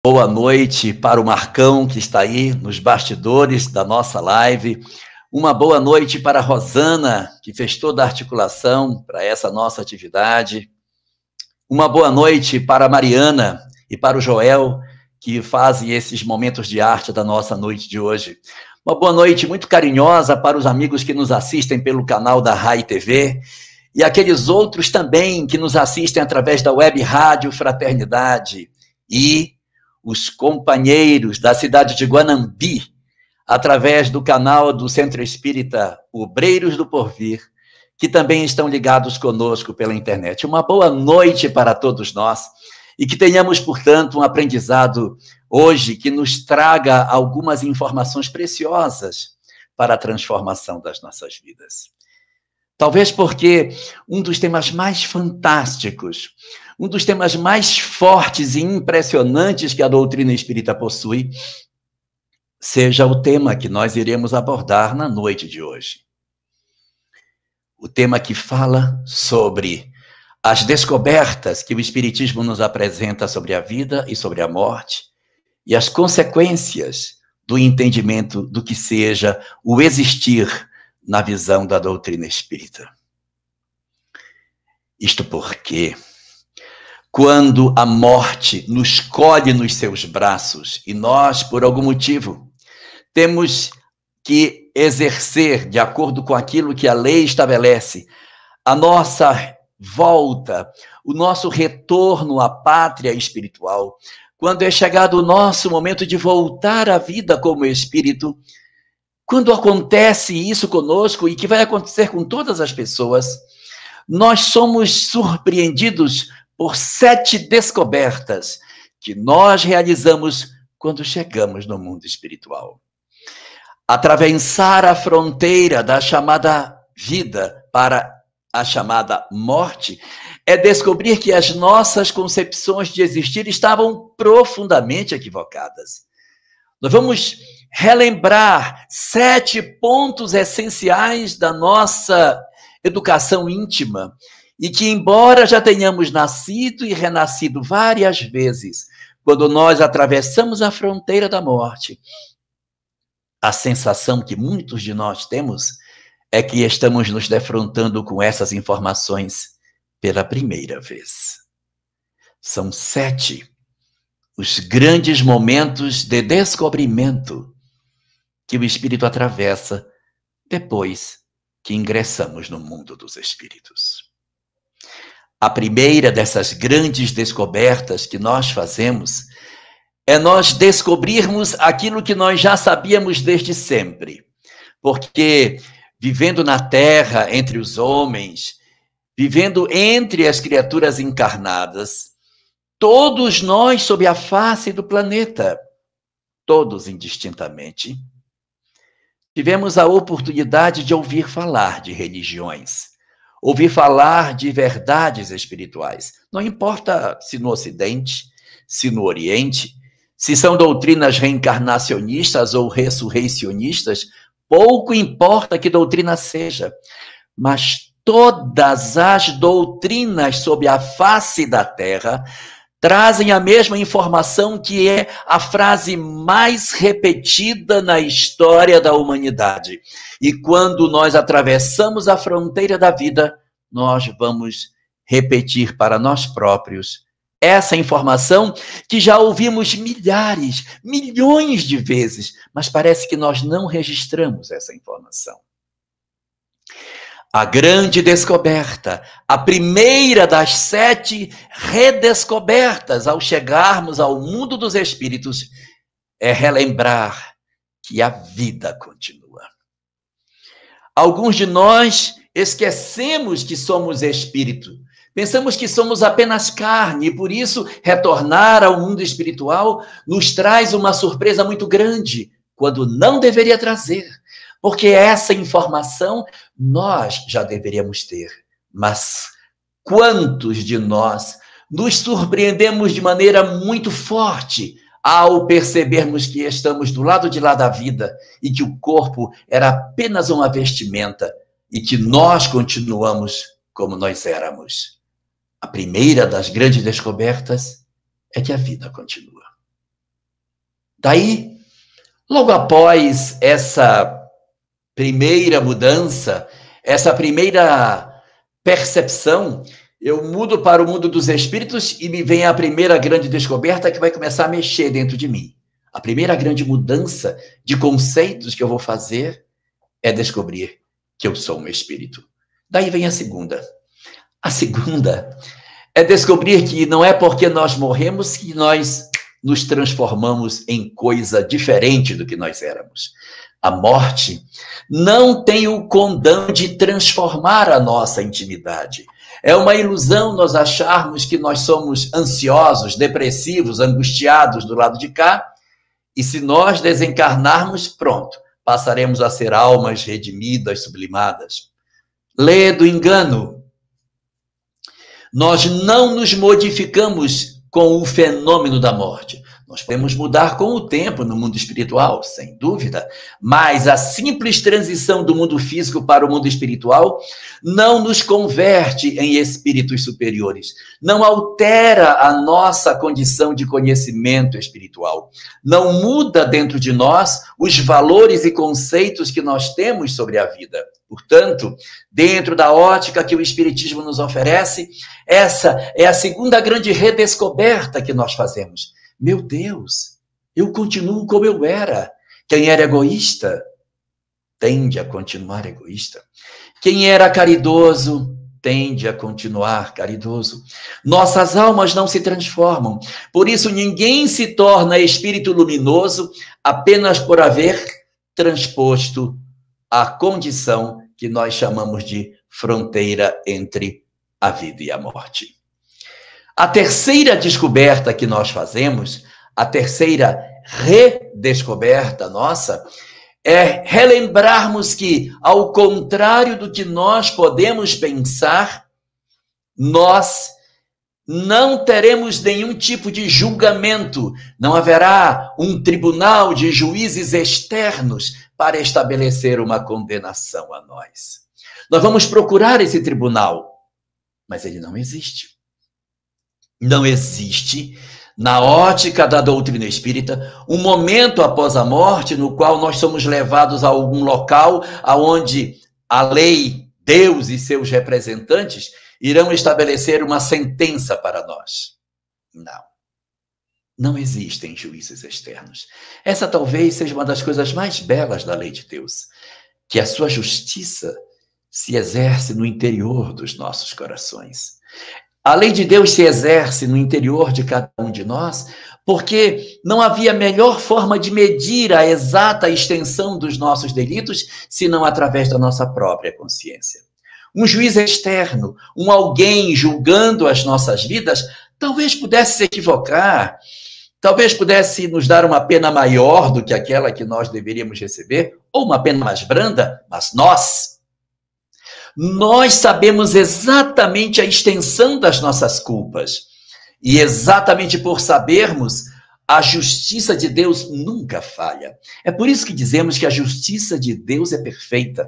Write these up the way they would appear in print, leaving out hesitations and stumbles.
Boa noite para o Marcão, que está aí nos bastidores da nossa live. Uma boa noite para a Rosana, que fez toda a articulação para essa nossa atividade. Uma boa noite para a Mariana e para o Joel, que fazem esses momentos de arte da nossa noite de hoje. Uma boa noite muito carinhosa para os amigos que nos assistem pelo canal da Rai TV e aqueles outros também que nos assistem através da Web Rádio Fraternidade e os companheiros da cidade de Guanambi, através do canal do Centro Espírita Obreiros do Porvir, que também estão ligados conosco pela internet. Uma boa noite para todos nós e que tenhamos, portanto, um aprendizado hoje que nos traga algumas informações preciosas para a transformação das nossas vidas. Talvez porque um dos temas mais fantásticos, um dos temas mais fortes e impressionantes que a doutrina espírita possui, seja o tema que nós iremos abordar na noite de hoje. O tema que fala sobre as descobertas que o Espiritismo nos apresenta sobre a vida e sobre a morte e as consequências do entendimento do que seja o existir na visão da doutrina espírita. Isto porque, quando a morte nos colhe nos seus braços e nós, por algum motivo, temos que exercer, de acordo com aquilo que a lei estabelece, a nossa volta, o nosso retorno à pátria espiritual, quando é chegado o nosso momento de voltar à vida como espírito, quando acontece isso conosco e que vai acontecer com todas as pessoas, nós somos surpreendidos por 7 descobertas que nós realizamos quando chegamos no mundo espiritual. Atravessar a fronteira da chamada vida para a chamada morte é descobrir que as nossas concepções de existir estavam profundamente equivocadas. Nós vamos relembrar 7 pontos essenciais da nossa educação íntima e que, embora já tenhamos nascido e renascido várias vezes, quando nós atravessamos a fronteira da morte, a sensação que muitos de nós temos é que estamos nos defrontando com essas informações pela primeira vez. São 7 os grandes momentos de descobrimento que o espírito atravessa depois que ingressamos no mundo dos espíritos. A primeira dessas grandes descobertas que nós fazemos é nós descobrirmos aquilo que nós já sabíamos desde sempre. Porque vivendo na Terra, entre os homens, vivendo entre as criaturas encarnadas, todos nós, sob a face do planeta, todos indistintamente, tivemos a oportunidade de ouvir falar de religiões, ouvir falar de verdades espirituais. Não importa se no Ocidente, se no Oriente, se são doutrinas reencarnacionistas ou ressurreicionistas, pouco importa que doutrina seja, mas todas as doutrinas sob a face da Terra trazem a mesma informação que é a frase mais repetida na história da humanidade. E quando nós atravessamos a fronteira da vida, nós vamos repetir para nós próprios essa informação que já ouvimos milhares, milhões de vezes, mas parece que nós não registramos essa informação. A grande descoberta, a primeira das 7 redescobertas ao chegarmos ao mundo dos espíritos, é relembrar que a vida continua. Alguns de nós esquecemos que somos espírito. Pensamos que somos apenas carne e, por isso, retornar ao mundo espiritual nos traz uma surpresa muito grande, quando não deveria trazer. Porque essa informação nós já deveríamos ter. Mas quantos de nós nos surpreendemos de maneira muito forte ao percebermos que estamos do lado de lá da vida e que o corpo era apenas uma vestimenta e que nós continuamos como nós éramos. A primeira das grandes descobertas é que a vida continua. Daí, logo após essa primeira mudança, essa primeira percepção, eu mudo para o mundo dos espíritos e me vem a primeira grande descoberta que vai começar a mexer dentro de mim. A primeira grande mudança de conceitos que eu vou fazer é descobrir que eu sou um espírito. Daí vem a segunda. A segunda é descobrir que não é porque nós morremos que nós nos transformamos em coisa diferente do que nós éramos. A morte não tem o condão de transformar a nossa intimidade. É uma ilusão nós acharmos que nós somos ansiosos, depressivos, angustiados do lado de cá, e se nós desencarnarmos, pronto, passaremos a ser almas redimidas, sublimadas. Lê do engano. Nós não nos modificamos com o fenômeno da morte. Nós podemos mudar com o tempo no mundo espiritual, sem dúvida, mas a simples transição do mundo físico para o mundo espiritual não nos converte em espíritos superiores, não altera a nossa condição de conhecimento espiritual, não muda dentro de nós os valores e conceitos que nós temos sobre a vida. Portanto, dentro da ótica que o Espiritismo nos oferece, essa é a segunda grande redescoberta que nós fazemos. Meu Deus, eu continuo como eu era. Quem era egoísta tende a continuar egoísta. Quem era caridoso tende a continuar caridoso. Nossas almas não se transformam. Por isso, ninguém se torna espírito luminoso apenas por haver transposto a condição que nós chamamos de fronteira entre a vida e a morte. A terceira descoberta que nós fazemos, a terceira redescoberta nossa, é relembrarmos que, ao contrário do que nós podemos pensar, nós não teremos nenhum tipo de julgamento, não haverá um tribunal de juízes externos para estabelecer uma condenação a nós. Nós vamos procurar esse tribunal, mas ele não existe. Não existe, na ótica da doutrina espírita, um momento após a morte no qual nós somos levados a algum local onde a lei, Deus e seus representantes irão estabelecer uma sentença para nós. Não. Não existem juízes externos. Essa talvez seja uma das coisas mais belas da lei de Deus, que a sua justiça se exerce no interior dos nossos corações. A lei de Deus se exerce no interior de cada um de nós, porque não havia melhor forma de medir a exata extensão dos nossos delitos, senão através da nossa própria consciência. Um juiz externo, um alguém julgando as nossas vidas, talvez pudesse se equivocar, talvez pudesse nos dar uma pena maior do que aquela que nós deveríamos receber, ou uma pena mais branda, mas nós sabemos exatamente a extensão das nossas culpas. E exatamente por sabermos, a justiça de Deus nunca falha. É por isso que dizemos que a justiça de Deus é perfeita.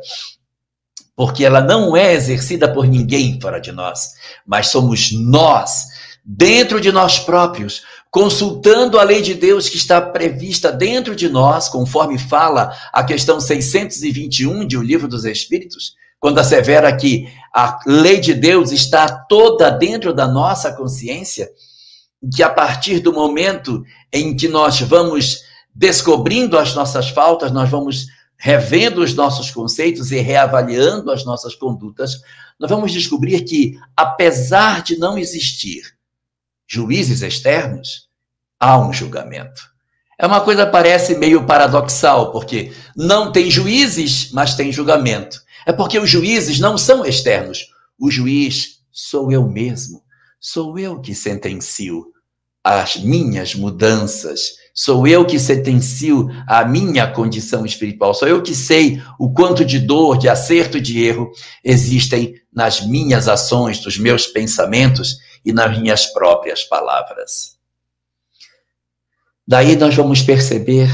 Porque ela não é exercida por ninguém fora de nós, mas somos nós, dentro de nós próprios, consultando a lei de Deus que está prevista dentro de nós, conforme fala a questão 621 de O Livro dos Espíritos, quando assevera que a lei de Deus está toda dentro da nossa consciência, que a partir do momento em que nós vamos descobrindo as nossas faltas, nós vamos revendo os nossos conceitos e reavaliando as nossas condutas, nós vamos descobrir que, apesar de não existir juízes externos, há um julgamento. É uma coisa que parece meio paradoxal, porque não tem juízes, mas tem julgamento. É porque os juízes não são externos. O juiz sou eu mesmo. Sou eu que sentencio as minhas mudanças. Sou eu que sentencio a minha condição espiritual. Sou eu que sei o quanto de dor, de acerto e de erro existem nas minhas ações, nos meus pensamentos e nas minhas próprias palavras. Daí nós vamos perceber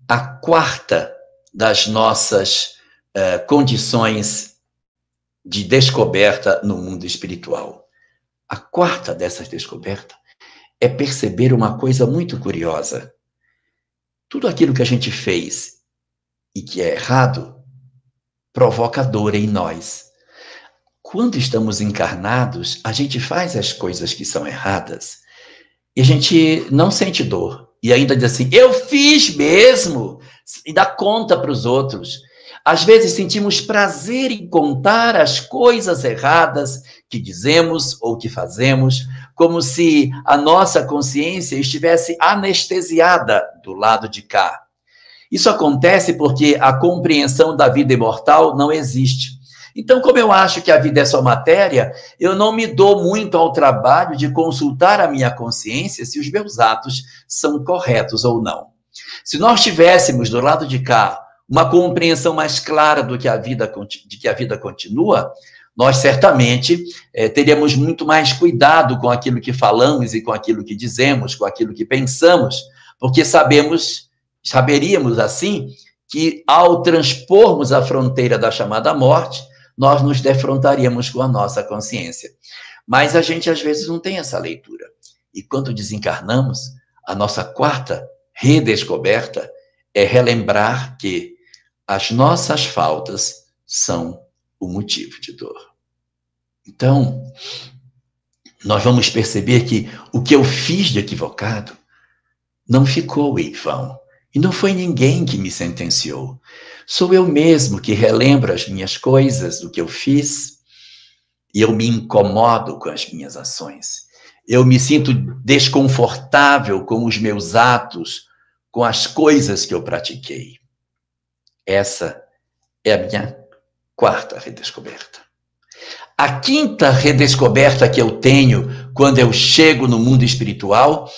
a quarta das nossas condições de descoberta no mundo espiritual. A quarta dessas descobertas é perceber uma coisa muito curiosa, Tudo aquilo que a gente fez e que é errado provoca dor em nós. Quando estamos encarnados, a gente faz as coisas que são erradas e a gente não sente dor. E ainda diz assim, eu fiz mesmo, e dá conta para os outros. Às vezes sentimos prazer em contar as coisas erradas que dizemos ou que fazemos, como se a nossa consciência estivesse anestesiada do lado de cá. Isso acontece porque a compreensão da vida imortal não existe. Então, como eu acho que a vida é só matéria, eu não me dou muito ao trabalho de consultar a minha consciência se os meus atos são corretos ou não. Se nós tivéssemos do lado de cá uma compreensão mais clara de que a vida continua, nós certamente teríamos muito mais cuidado com aquilo que falamos e com aquilo que dizemos, com aquilo que pensamos, porque saberíamos assim que ao transpormos a fronteira da chamada morte, nós nos defrontaríamos com a nossa consciência. Mas a gente, às vezes, não tem essa leitura. E quando desencarnamos, a nossa quarta redescoberta é relembrar que as nossas faltas são o motivo de dor. Então, nós vamos perceber que o que eu fiz de equivocado não ficou em vão. E não foi ninguém que me sentenciou. Sou eu mesmo que relembro as minhas coisas, do que eu fiz, e eu me incomodo com as minhas ações. Eu me sinto desconfortável com os meus atos, com as coisas que eu pratiquei. Essa é a minha quarta redescoberta. A quinta redescoberta que eu tenho quando eu chego no mundo espiritual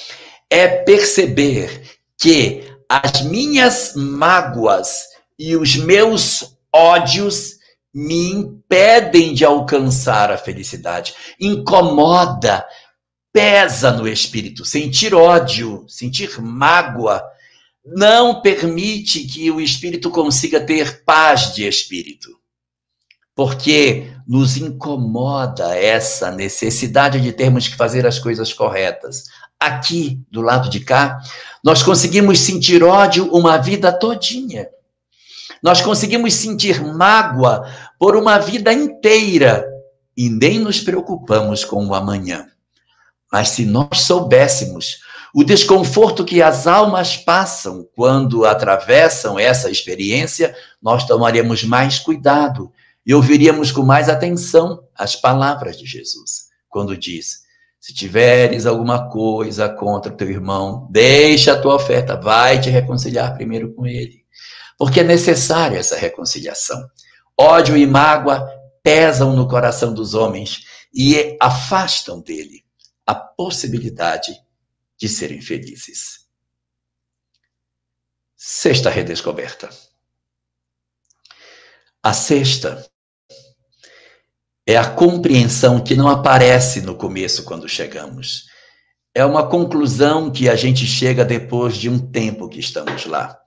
é perceber que as minhas mágoas e os meus ódios me impedem de alcançar a felicidade. Incomoda, pesa no espírito. Sentir ódio, sentir mágoa, não permite que o espírito consiga ter paz de espírito. Porque nos incomoda essa necessidade de termos que fazer as coisas corretas. Aqui, do lado de cá, nós conseguimos sentir ódio uma vida todinha. Nós conseguimos sentir mágoa por uma vida inteira e nem nos preocupamos com o amanhã. Mas se nós soubéssemos o desconforto que as almas passam quando atravessam essa experiência, nós tomaríamos mais cuidado e ouviríamos com mais atenção as palavras de Jesus, quando diz: se tiveres alguma coisa contra o teu irmão, deixa a tua oferta, vai te reconciliar primeiro com ele. Porque é necessária essa reconciliação. Ódio e mágoa pesam no coração dos homens e afastam dele a possibilidade de serem felizes. Sexta redescoberta. A sexta é a compreensão que não aparece no começo quando chegamos. É uma conclusão que a gente chega depois de um tempo que estamos lá.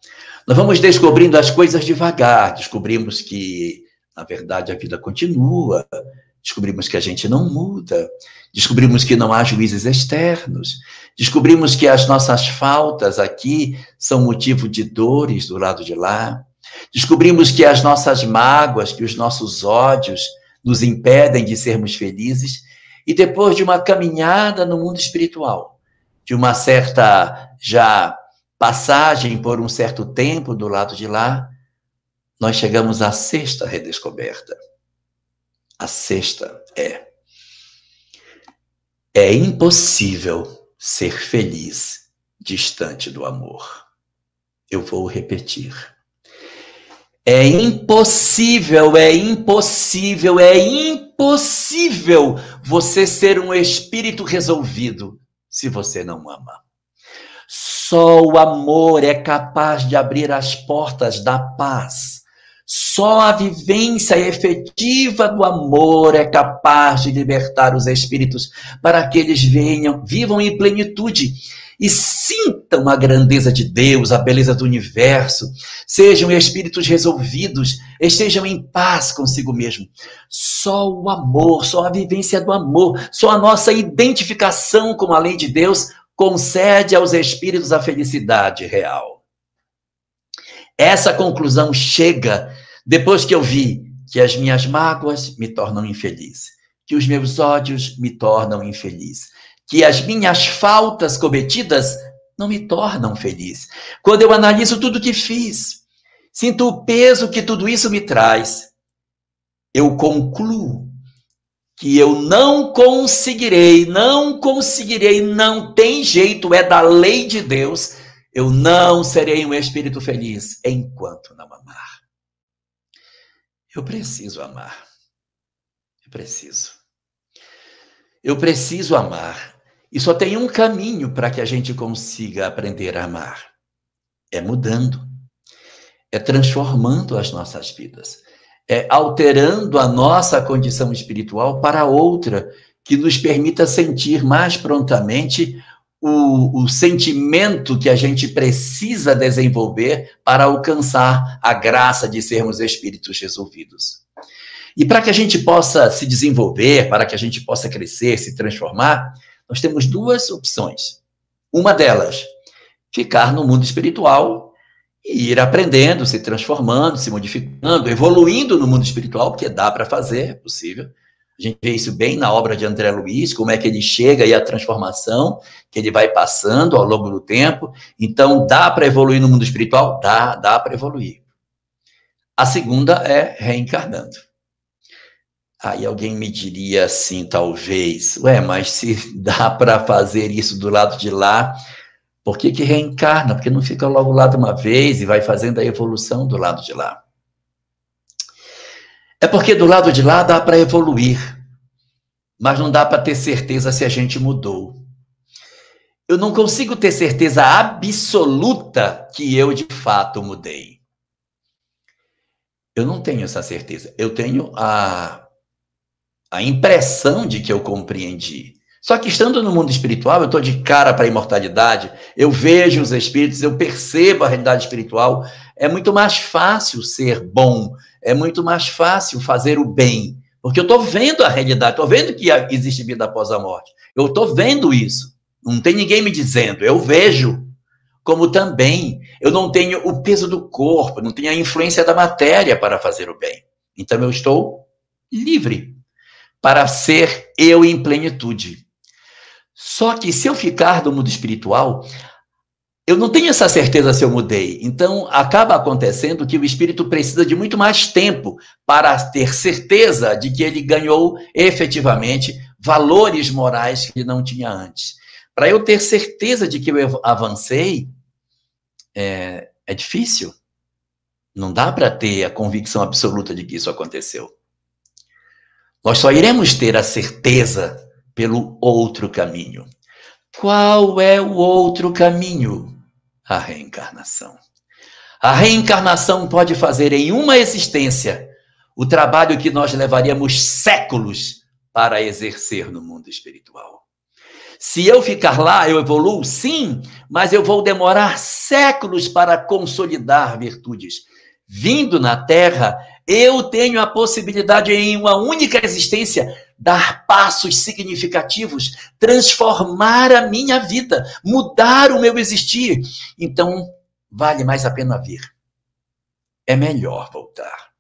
Nós vamos descobrindo as coisas devagar, descobrimos que, na verdade, a vida continua, descobrimos que a gente não muda, descobrimos que não há juízes externos, descobrimos que as nossas faltas aqui são motivo de dores do lado de lá, descobrimos que as nossas mágoas, que os nossos ódios nos impedem de sermos felizes, e depois de uma caminhada no mundo espiritual, de uma certa já passagem por um certo tempo do lado de lá, nós chegamos à sexta redescoberta. A sexta é impossível ser feliz distante do amor. Eu vou repetir. É impossível você ser um espírito resolvido se você não ama. Só o amor é capaz de abrir as portas da paz. Só a vivência efetiva do amor é capaz de libertar os espíritos para que eles vivam em plenitude e sintam a grandeza de Deus, a beleza do universo, sejam espíritos resolvidos, estejam em paz consigo mesmo. Só o amor, só a vivência do amor, só a nossa identificação com a lei de Deus concede aos espíritos a felicidade real. Essa conclusão chega depois que eu vi que as minhas mágoas me tornam infeliz, que os meus ódios me tornam infeliz, que as minhas faltas cometidas não me tornam feliz. Quando eu analiso tudo que fiz, sinto o peso que tudo isso me traz, eu concluo que eu não conseguirei, não tem jeito, é da lei de Deus, eu não serei um espírito feliz enquanto não amar. Eu preciso amar. Eu preciso amar. E só tem um caminho para que a gente consiga aprender a amar. É mudando. É transformando as nossas vidas. É alterando a nossa condição espiritual para outra, que nos permita sentir mais prontamente o sentimento que a gente precisa desenvolver para alcançar a graça de sermos espíritos resolvidos. E para que a gente possa se desenvolver, para que a gente possa crescer, se transformar, nós temos duas opções. Uma delas, ficar no mundo espiritual e ir aprendendo, se transformando, se modificando, evoluindo no mundo espiritual, porque dá para fazer, é possível. A gente vê isso bem na obra de André Luiz, como é que ele chega e a transformação que ele vai passando ao longo do tempo. Então, dá para evoluir no mundo espiritual? Dá para evoluir. A segunda é reencarnando. Aí alguém me diria assim, talvez, mas se dá para fazer isso do lado de lá, por que reencarna? Porque não fica logo lá de uma vez e vai fazendo a evolução do lado de lá. É porque do lado de lá dá para evoluir, mas não dá para ter certeza se a gente mudou. Eu não consigo ter certeza absoluta que eu de fato mudei. Eu não tenho essa certeza. Eu tenho a impressão de que eu compreendi. Só que estando no mundo espiritual, eu estou de cara para a imortalidade, eu vejo os espíritos, eu percebo a realidade espiritual, é muito mais fácil ser bom, é muito mais fácil fazer o bem, porque eu estou vendo a realidade, estou vendo que existe vida após a morte, eu estou vendo isso, não tem ninguém me dizendo, eu vejo, como também eu não tenho o peso do corpo, não tenho a influência da matéria para fazer o bem, então eu estou livre para ser eu em plenitude. Só que se eu ficar no mundo espiritual, eu não tenho essa certeza se eu mudei. Então, acaba acontecendo que o espírito precisa de muito mais tempo para ter certeza de que ele ganhou efetivamente valores morais que ele não tinha antes. Para eu ter certeza de que eu avancei, é difícil. Não dá para ter a convicção absoluta de que isso aconteceu. Nós só iremos ter a certeza pelo outro caminho. Qual é o outro caminho? A reencarnação. A reencarnação pode fazer em uma existência o trabalho que nós levaríamos séculos para exercer no mundo espiritual. Se eu ficar lá, eu evoluo? Sim, mas eu vou demorar séculos para consolidar virtudes. Vindo na Terra, eu tenho a possibilidade, em uma única existência, dar passos significativos, transformar a minha vida, mudar o meu existir. Então, vale mais a pena vir. É melhor voltar.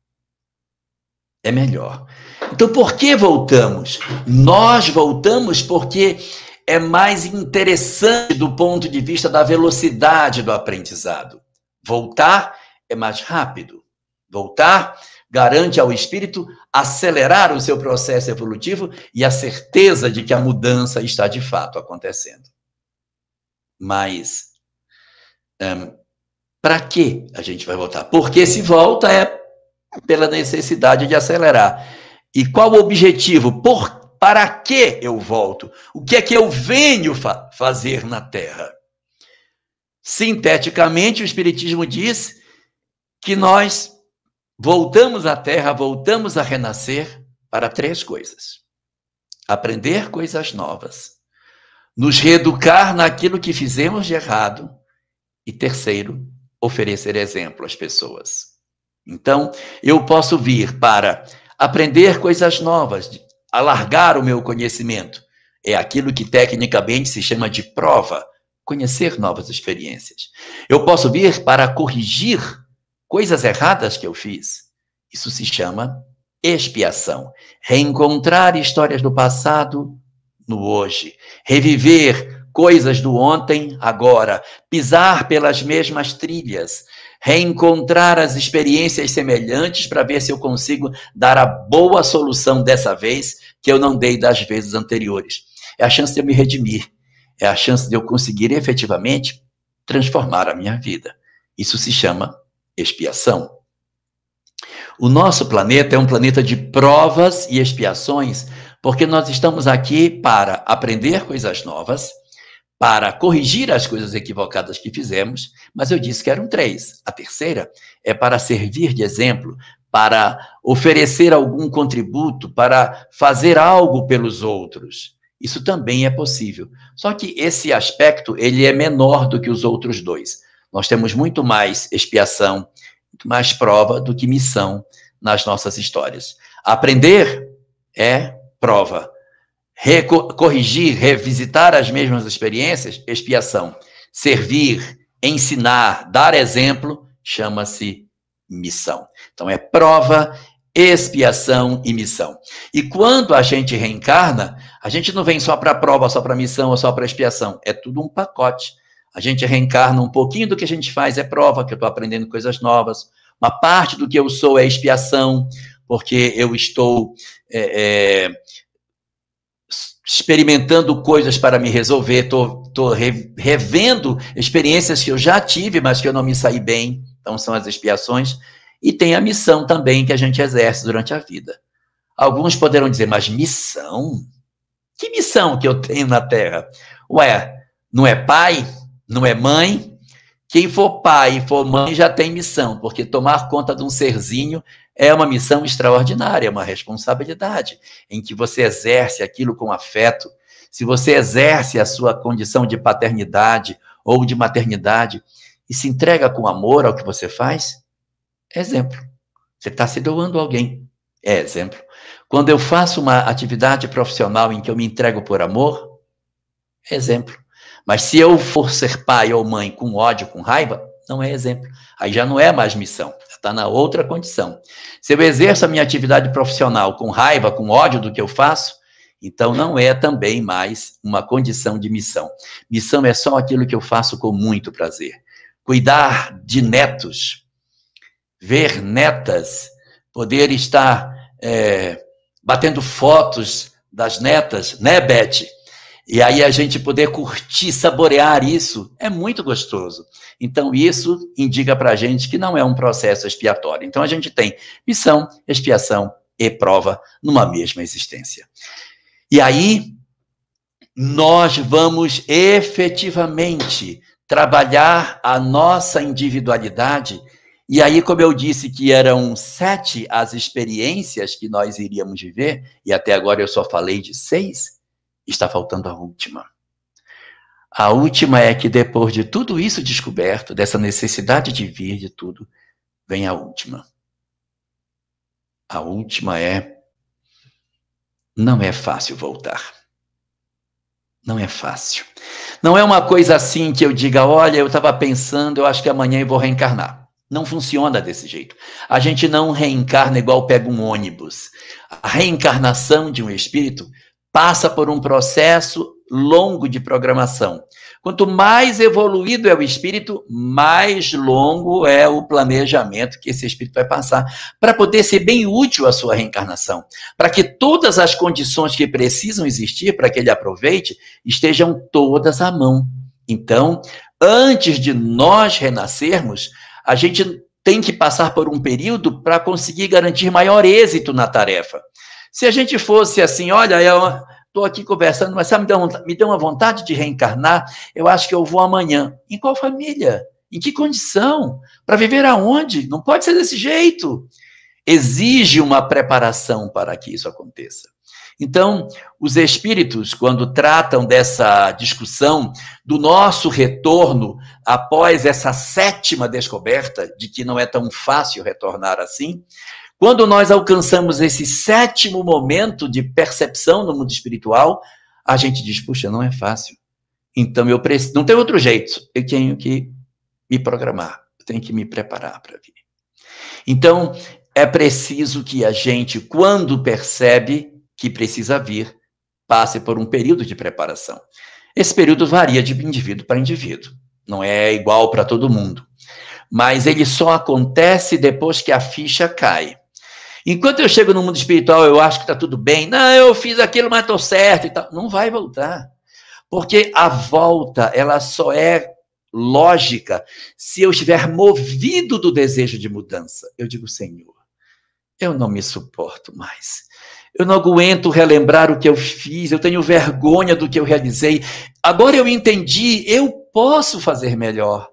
É melhor. Então, por que voltamos? Nós voltamos porque é mais interessante do ponto de vista da velocidade do aprendizado. Voltar é mais rápido. Voltar garante ao espírito acelerar o seu processo evolutivo e a certeza de que a mudança está de fato acontecendo. Mas, para que a gente vai voltar? Porque se volta é pela necessidade de acelerar. E qual o objetivo? Para que eu volto? O que é que eu venho fazer na Terra? Sinteticamente, o Espiritismo diz que nós voltamos à Terra, voltamos a renascer para 3 coisas. Aprender coisas novas, nos reeducar naquilo que fizemos de errado e, terceiro, oferecer exemplo às pessoas. Então, eu posso vir para aprender coisas novas, alargar o meu conhecimento. É aquilo que tecnicamente se chama de prova, conhecer novas experiências. Eu posso vir para corrigir coisas erradas que eu fiz. Isso se chama expiação. Reencontrar histórias do passado no hoje. Reviver coisas do ontem, agora. Pisar pelas mesmas trilhas. Reencontrar as experiências semelhantes para ver se eu consigo dar a boa solução dessa vez que eu não dei das vezes anteriores. É a chance de eu me redimir. É a chance de eu conseguir efetivamente transformar a minha vida. Isso se chama expiação. O nosso planeta é um planeta de provas e expiações, porque nós estamos aqui para aprender coisas novas, para corrigir as coisas equivocadas que fizemos, mas eu disse que eram 3. A terceira é para servir de exemplo, para oferecer algum contributo, para fazer algo pelos outros. Isso também é possível. Só que esse aspecto, ele é menor do que os outros 2. Nós temos muito mais expiação, muito mais prova do que missão nas nossas histórias. Aprender é prova. Corrigir, revisitar as mesmas experiências, expiação. Servir, ensinar, dar exemplo, chama-se missão. Então é prova, expiação e missão. E quando a gente reencarna, a gente não vem só para prova, só para missão ou só para expiação. É tudo um pacote. A gente reencarna, um pouquinho do que a gente faz é prova, que eu estou aprendendo coisas novas. Uma parte do que eu sou é expiação, porque eu estou experimentando coisas para me resolver, estou revendo experiências que eu já tive, mas que eu não me saí bem. Então são as expiações. E tem a missão também que a gente exerce durante a vida. Alguns poderão dizer, mas missão? Que missão que eu tenho na Terra? Ué, não é pai? Não é mãe? Quem for pai e for mãe já tem missão, porque tomar conta de um serzinho é uma missão extraordinária, é uma responsabilidade, em que você exerce aquilo com afeto. Se você exerce a sua condição de paternidade ou de maternidade e se entrega com amor ao que você faz, é exemplo. Você está se doando a alguém, é exemplo. Quando eu faço uma atividade profissional em que eu me entrego por amor, é exemplo. Mas se eu for ser pai ou mãe com ódio, com raiva, não é exemplo. Aí já não é mais missão, está na outra condição. Se eu exerço a minha atividade profissional com raiva, com ódio do que eu faço, então não é também mais uma condição de missão. Missão é só aquilo que eu faço com muito prazer. Cuidar de netos, ver netas, poder estar batendo fotos das netas, né, Beth? E aí a gente poder curtir, saborear isso, é muito gostoso. Então isso indica para a gente que não é um processo expiatório. Então a gente tem missão, expiação e prova numa mesma existência. E aí nós vamos efetivamente trabalhar a nossa individualidade. E aí, como eu disse que eram 7 as experiências que nós iríamos viver, e até agora eu só falei de 6, está faltando a última. A última é que depois de tudo isso descoberto, dessa necessidade de vir de tudo, vem a última. A última não é fácil voltar. Não é fácil. Não é uma coisa assim que eu diga, olha, eu estava pensando, eu acho que amanhã eu vou reencarnar. Não funciona desse jeito. A gente não reencarna igual pega um ônibus. A reencarnação de um espírito passa por um processo longo de programação. Quanto mais evoluído é o espírito, mais longo é o planejamento que esse espírito vai passar para poder ser bem útil à sua reencarnação, para que todas as condições que precisam existir para que ele aproveite estejam todas à mão. Então, antes de nós renascermos, a gente tem que passar por um período para conseguir garantir maior êxito na tarefa. Se a gente fosse assim, olha, eu estou aqui conversando, mas sabe, me deu uma vontade de reencarnar, eu acho que eu vou amanhã. Em qual família? Em que condição? Para viver aonde? Não pode ser desse jeito. Exige uma preparação para que isso aconteça. Então, os espíritos, quando tratam dessa discussão do nosso retorno após essa 7ª descoberta de que não é tão fácil retornar assim, quando nós alcançamos esse 7º momento de percepção no mundo espiritual, a gente diz, puxa, não é fácil. Então, eu preciso, não tem outro jeito, eu tenho que me programar, eu tenho que me preparar para vir. Então, é preciso que a gente, quando percebe que precisa vir, passe por um período de preparação. Esse período varia de indivíduo para indivíduo, não é igual para todo mundo. Mas ele só acontece depois que a ficha cai. Enquanto eu chego no mundo espiritual, eu acho que está tudo bem. Não, eu fiz aquilo, mas estou certo e tal. Não vai voltar. Porque a volta, ela só é lógica se eu estiver movido do desejo de mudança. Eu digo, Senhor, eu não me suporto mais. Eu não aguento relembrar o que eu fiz. Eu tenho vergonha do que eu realizei. Agora eu entendi, eu posso fazer melhor.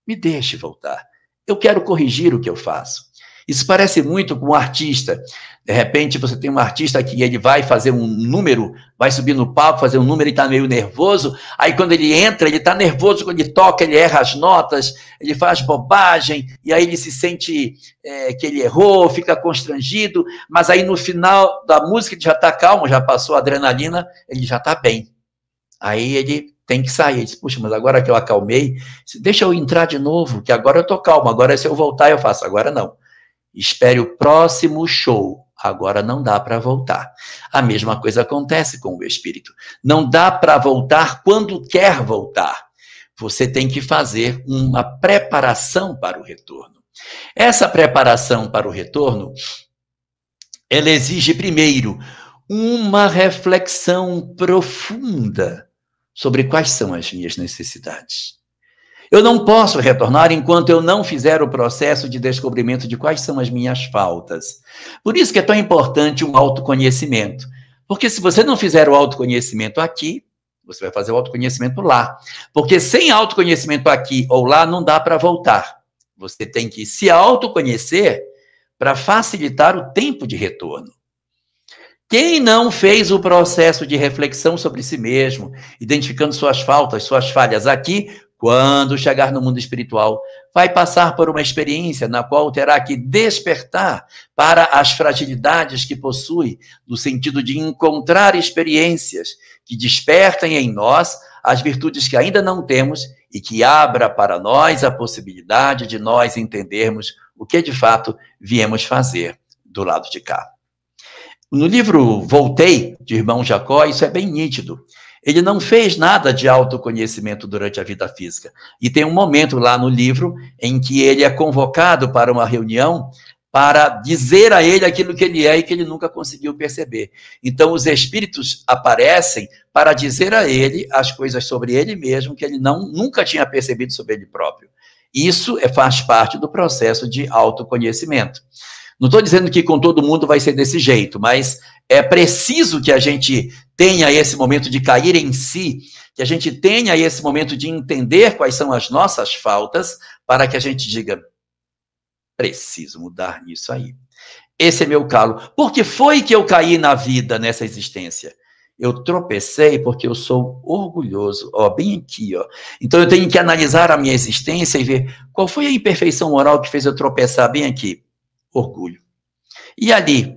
Me deixe voltar. Eu quero corrigir o que eu faço. Isso parece muito com um artista. De repente, você tem um artista que ele vai fazer um número, vai subir no palco, fazer um número e está meio nervoso. Aí, quando ele entra, ele está nervoso. Quando ele toca, ele erra as notas, ele faz bobagem, e aí ele se sente que ele errou, fica constrangido. Mas aí, no final da música, ele já está calmo, já passou a adrenalina, ele já está bem. Aí ele tem que sair. Ele diz, puxa, mas agora que eu acalmei, deixa eu entrar de novo, que agora eu estou calmo. Agora, se eu voltar, eu faço. Agora não. Espere o próximo show. Agora não dá para voltar. A mesma coisa acontece com o espírito. Não dá para voltar quando quer voltar. Você tem que fazer uma preparação para o retorno. Essa preparação para o retorno, ela exige primeiro uma reflexão profunda sobre quais são as minhas necessidades. Eu não posso retornar enquanto eu não fizer o processo de descobrimento de quais são as minhas faltas. Por isso que é tão importante um autoconhecimento. Porque se você não fizer o autoconhecimento aqui, você vai fazer o autoconhecimento lá. Porque sem autoconhecimento aqui ou lá, não dá para voltar. Você tem que se autoconhecer para facilitar o tempo de retorno. Quem não fez o processo de reflexão sobre si mesmo, identificando suas faltas, suas falhas aqui, quando chegar no mundo espiritual, vai passar por uma experiência na qual terá que despertar para as fragilidades que possui, no sentido de encontrar experiências que despertem em nós as virtudes que ainda não temos e que abra para nós a possibilidade de nós entendermos o que de fato viemos fazer do lado de cá. No livro Voltei, de Irmão Jacó, isso é bem nítido. Ele não fez nada de autoconhecimento durante a vida física. E tem um momento lá no livro em que ele é convocado para uma reunião para dizer a ele aquilo que ele é e que ele nunca conseguiu perceber. Então, os espíritos aparecem para dizer a ele as coisas sobre ele mesmo que ele nunca tinha percebido sobre ele próprio. Isso faz parte do processo de autoconhecimento. Não estou dizendo que com todo mundo vai ser desse jeito, mas é preciso que a gente tenha esse momento de cair em si, que a gente tenha esse momento de entender quais são as nossas faltas, para que a gente diga, preciso mudar nisso aí. Esse é meu calo. Por que foi que eu caí na vida, nessa existência? Eu tropecei porque eu sou orgulhoso, ó, bem aqui, ó. Então eu tenho que analisar a minha existência e ver qual foi a imperfeição moral que fez eu tropeçar bem aqui. Orgulho. E ali,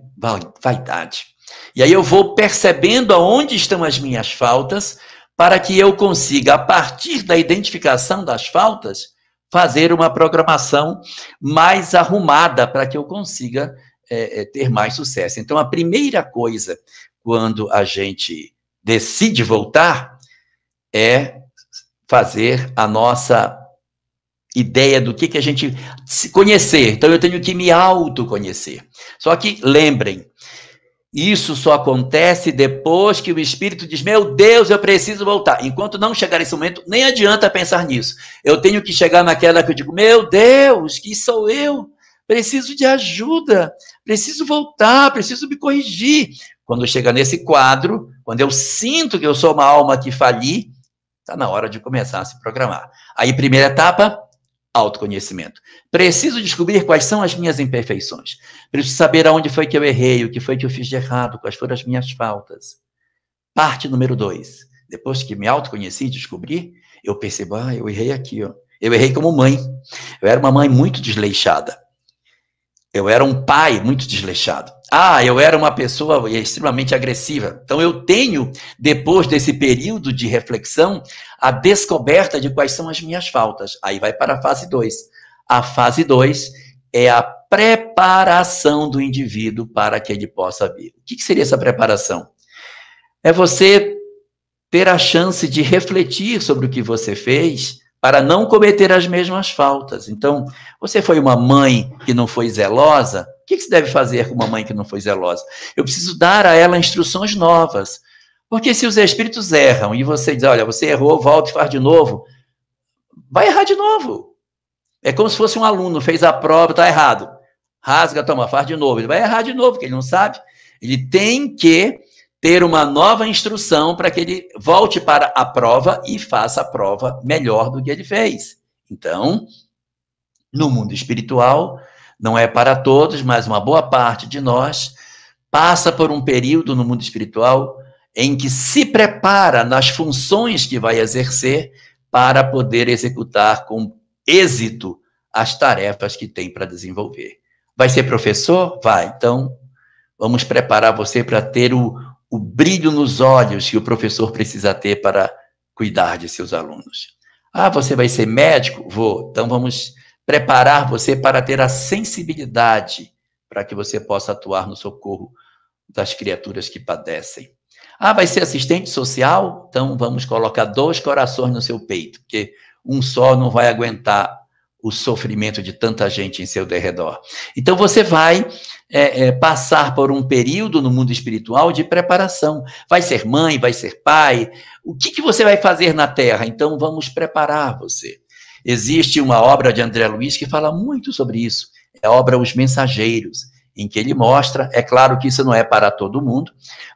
vaidade. E aí eu vou percebendo aonde estão as minhas faltas, para que eu consiga, a partir da identificação das faltas, fazer uma programação mais arrumada, para que eu consiga ter mais sucesso. Então, a primeira coisa, quando a gente decide voltar, é fazer a nossa ideia do que a gente se conhecer. Então, eu tenho que me autoconhecer. Só que, lembrem, isso só acontece depois que o espírito diz, meu Deus, eu preciso voltar. Enquanto não chegar esse momento, nem adianta pensar nisso. Eu tenho que chegar naquela que eu digo, meu Deus, que sou eu? Preciso de ajuda, preciso voltar, preciso me corrigir. Quando chega nesse quadro, quando eu sinto que eu sou uma alma que fali, está na hora de começar a se programar. Aí, primeira etapa, autoconhecimento. Preciso descobrir quais são as minhas imperfeições. Preciso saber aonde foi que eu errei, o que foi que eu fiz de errado, quais foram as minhas faltas. Parte número 2. Depois que me autoconheci e descobri, eu percebo, eu errei aqui, ó. Eu errei como mãe. Eu era uma mãe muito desleixada. Eu era um pai muito desleixado. Eu era uma pessoa extremamente agressiva. Então, eu tenho, depois desse período de reflexão, a descoberta de quais são as minhas faltas. Aí vai para a fase 2. A fase 2 é a preparação do indivíduo para que ele possa vir. O que seria essa preparação? É você ter a chance de refletir sobre o que você fez para não cometer as mesmas faltas. Então, você foi uma mãe que não foi zelosa, o que se deve fazer com uma mãe que não foi zelosa? Eu preciso dar a ela instruções novas. Porque se os espíritos erram e você diz, olha, você errou, volta e faz de novo, vai errar de novo. É como se fosse um aluno, fez a prova, está errado. Rasga, toma, faz de novo. Ele vai errar de novo, porque ele não sabe. Ele tem que ter uma nova instrução para que ele volte para a prova e faça a prova melhor do que ele fez. Então, no mundo espiritual, não é para todos, mas uma boa parte de nós passa por um período no mundo espiritual em que se prepara nas funções que vai exercer para poder executar com êxito as tarefas que tem para desenvolver. Vai ser professor? Vai. Então, vamos preparar você para ter o brilho nos olhos que o professor precisa ter para cuidar de seus alunos. Ah, você vai ser médico? Vou. Então, vamos preparar você para ter a sensibilidade para que você possa atuar no socorro das criaturas que padecem. Ah, vai ser assistente social? Então, vamos colocar 2 corações no seu peito, porque um só não vai aguentar o sofrimento de tanta gente em seu derredor. Então, você vai passar por um período no mundo espiritual de preparação. Vai ser mãe, vai ser pai. O que você vai fazer na Terra? Então, vamos preparar você. Existe uma obra de André Luiz que fala muito sobre isso. É a obra Os Mensageiros, em que ele mostra, é claro que isso não é para todo mundo,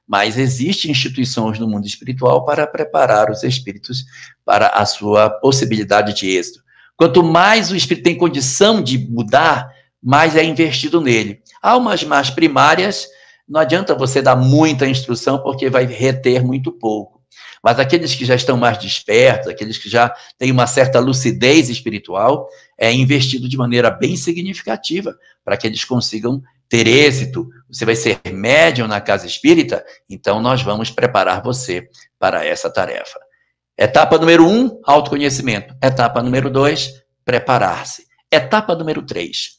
mas existem instituições no mundo espiritual para preparar os espíritos para a sua possibilidade de êxito. Quanto mais o espírito tem condição de mudar, mais é investido nele. Almas mais primárias, não adianta você dar muita instrução, porque vai reter muito pouco. Mas aqueles que já estão mais despertos, aqueles que já têm uma certa lucidez espiritual, é investido de maneira bem significativa, para que eles consigam ter êxito. Você vai ser médium na casa espírita, então nós vamos preparar você para essa tarefa. Etapa número 1, autoconhecimento. Etapa número 2, preparar-se. Etapa número 3,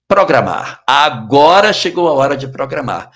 programar. Agora chegou a hora de programar.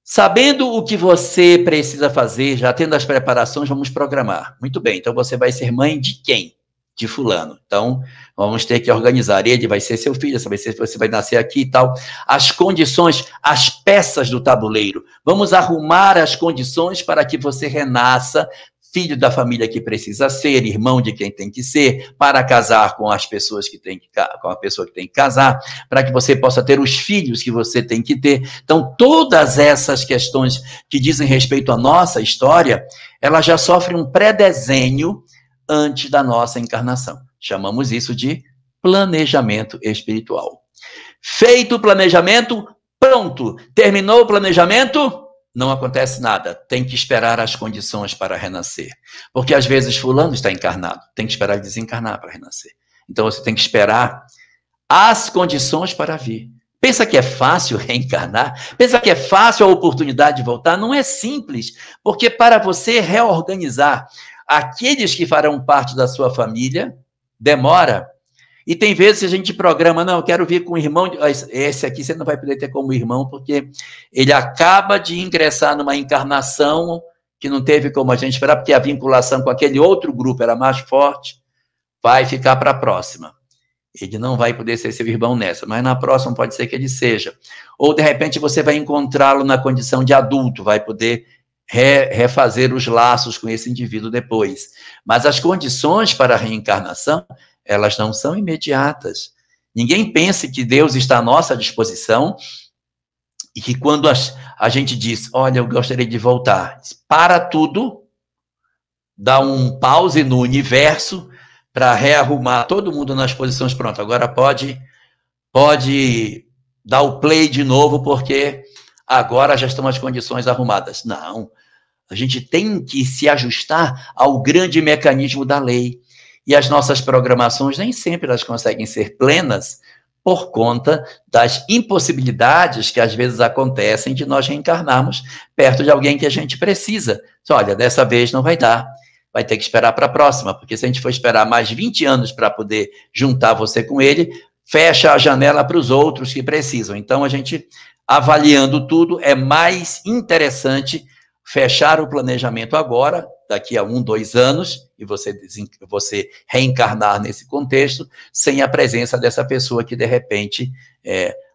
Sabendo o que você precisa fazer, já tendo as preparações, vamos programar. Muito bem, então você vai ser mãe de quem? De fulano. Então, vamos ter que organizar. Ele vai ser seu filho, você vai nascer aqui e tal. As condições, as peças do tabuleiro. Vamos arrumar as condições para que você renasça filho da família que precisa ser, irmão de quem tem que ser, para casar com as pessoas que tem que, com a pessoa que tem que casar, para que você possa ter os filhos que você tem que ter. Então, todas essas questões que dizem respeito à nossa história, ela já sofre um pré-desenho antes da nossa encarnação. Chamamos isso de planejamento espiritual. Feito o planejamento, pronto. Terminou o planejamento, não acontece nada. Tem que esperar as condições para renascer. Porque às vezes fulano está encarnado, tem que esperar ele desencarnar para renascer. Então você tem que esperar as condições para vir. Pensa que é fácil reencarnar? Pensa que é fácil a oportunidade de voltar? Não é simples, porque para você reorganizar aqueles que farão parte da sua família, demora. E tem vezes que a gente programa, não, eu quero vir com o irmão, esse aqui você não vai poder ter como irmão, porque ele acaba de ingressar numa encarnação que não teve como a gente esperar, porque a vinculação com aquele outro grupo era mais forte, vai ficar para a próxima. Ele não vai poder ser seu irmão nessa, mas na próxima pode ser que ele seja. Ou, de repente, você vai encontrá-lo na condição de adulto, vai poder refazer os laços com esse indivíduo depois. Mas as condições para a reencarnação, elas não são imediatas. Ninguém pense que Deus está à nossa disposição e que quando a gente diz, olha, eu gostaria de voltar, para tudo, dá um pause no universo para rearrumar todo mundo nas posições, pronto, agora pode dar o play de novo, porque agora já estão as condições arrumadas. Não, a gente tem que se ajustar ao grande mecanismo da lei. E as nossas programações nem sempre elas conseguem ser plenas por conta das impossibilidades que às vezes acontecem de nós reencarnarmos perto de alguém que a gente precisa. Olha, dessa vez não vai dar, vai ter que esperar para a próxima, porque se a gente for esperar mais 20 anos para poder juntar você com ele, fecha a janela para os outros que precisam. Então, a gente, avaliando tudo, é mais interessante fechar o planejamento agora, daqui a 1, 2 anos, e você reencarnar nesse contexto, sem a presença dessa pessoa que, de repente,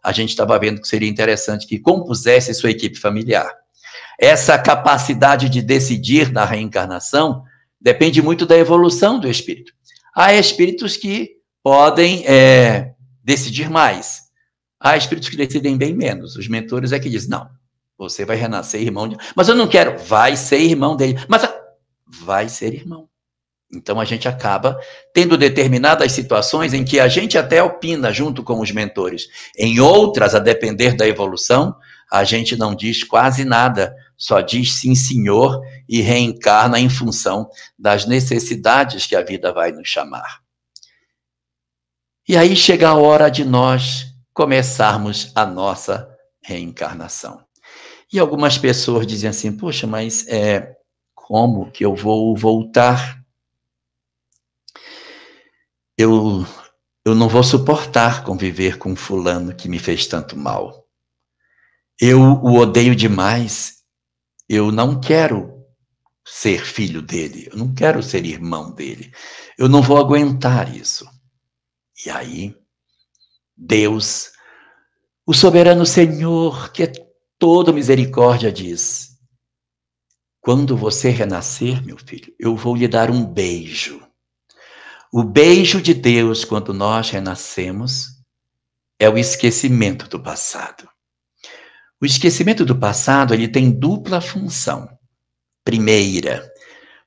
a gente estava vendo que seria interessante que compusesse sua equipe familiar. Essa capacidade de decidir na reencarnação depende muito da evolução do espírito. Há espíritos que podem decidir mais. Há espíritos que decidem bem menos. Os mentores é que dizem, não, você vai renascer irmão de... Mas eu não quero. Vai ser irmão dele. Mas vai ser irmão. Então, a gente acaba tendo determinadas situações em que a gente até opina junto com os mentores. Em outras, a depender da evolução, a gente não diz quase nada, só diz sim, senhor, e reencarna em função das necessidades que a vida vai nos chamar. E aí chega a hora de nós começarmos a nossa reencarnação. E algumas pessoas dizem assim, poxa, mas como que eu vou voltar? Eu não vou suportar conviver com fulano que me fez tanto mal. Eu o odeio demais. Eu não quero ser filho dele. Eu não quero ser irmão dele. Eu não vou aguentar isso. E aí, Deus, o soberano Senhor, que é todo misericórdia, diz, quando você renascer, meu filho, eu vou lhe dar um beijo. O beijo de Deus, quando nós renascemos, é o esquecimento do passado. O esquecimento do passado, ele tem dupla função. Primeira,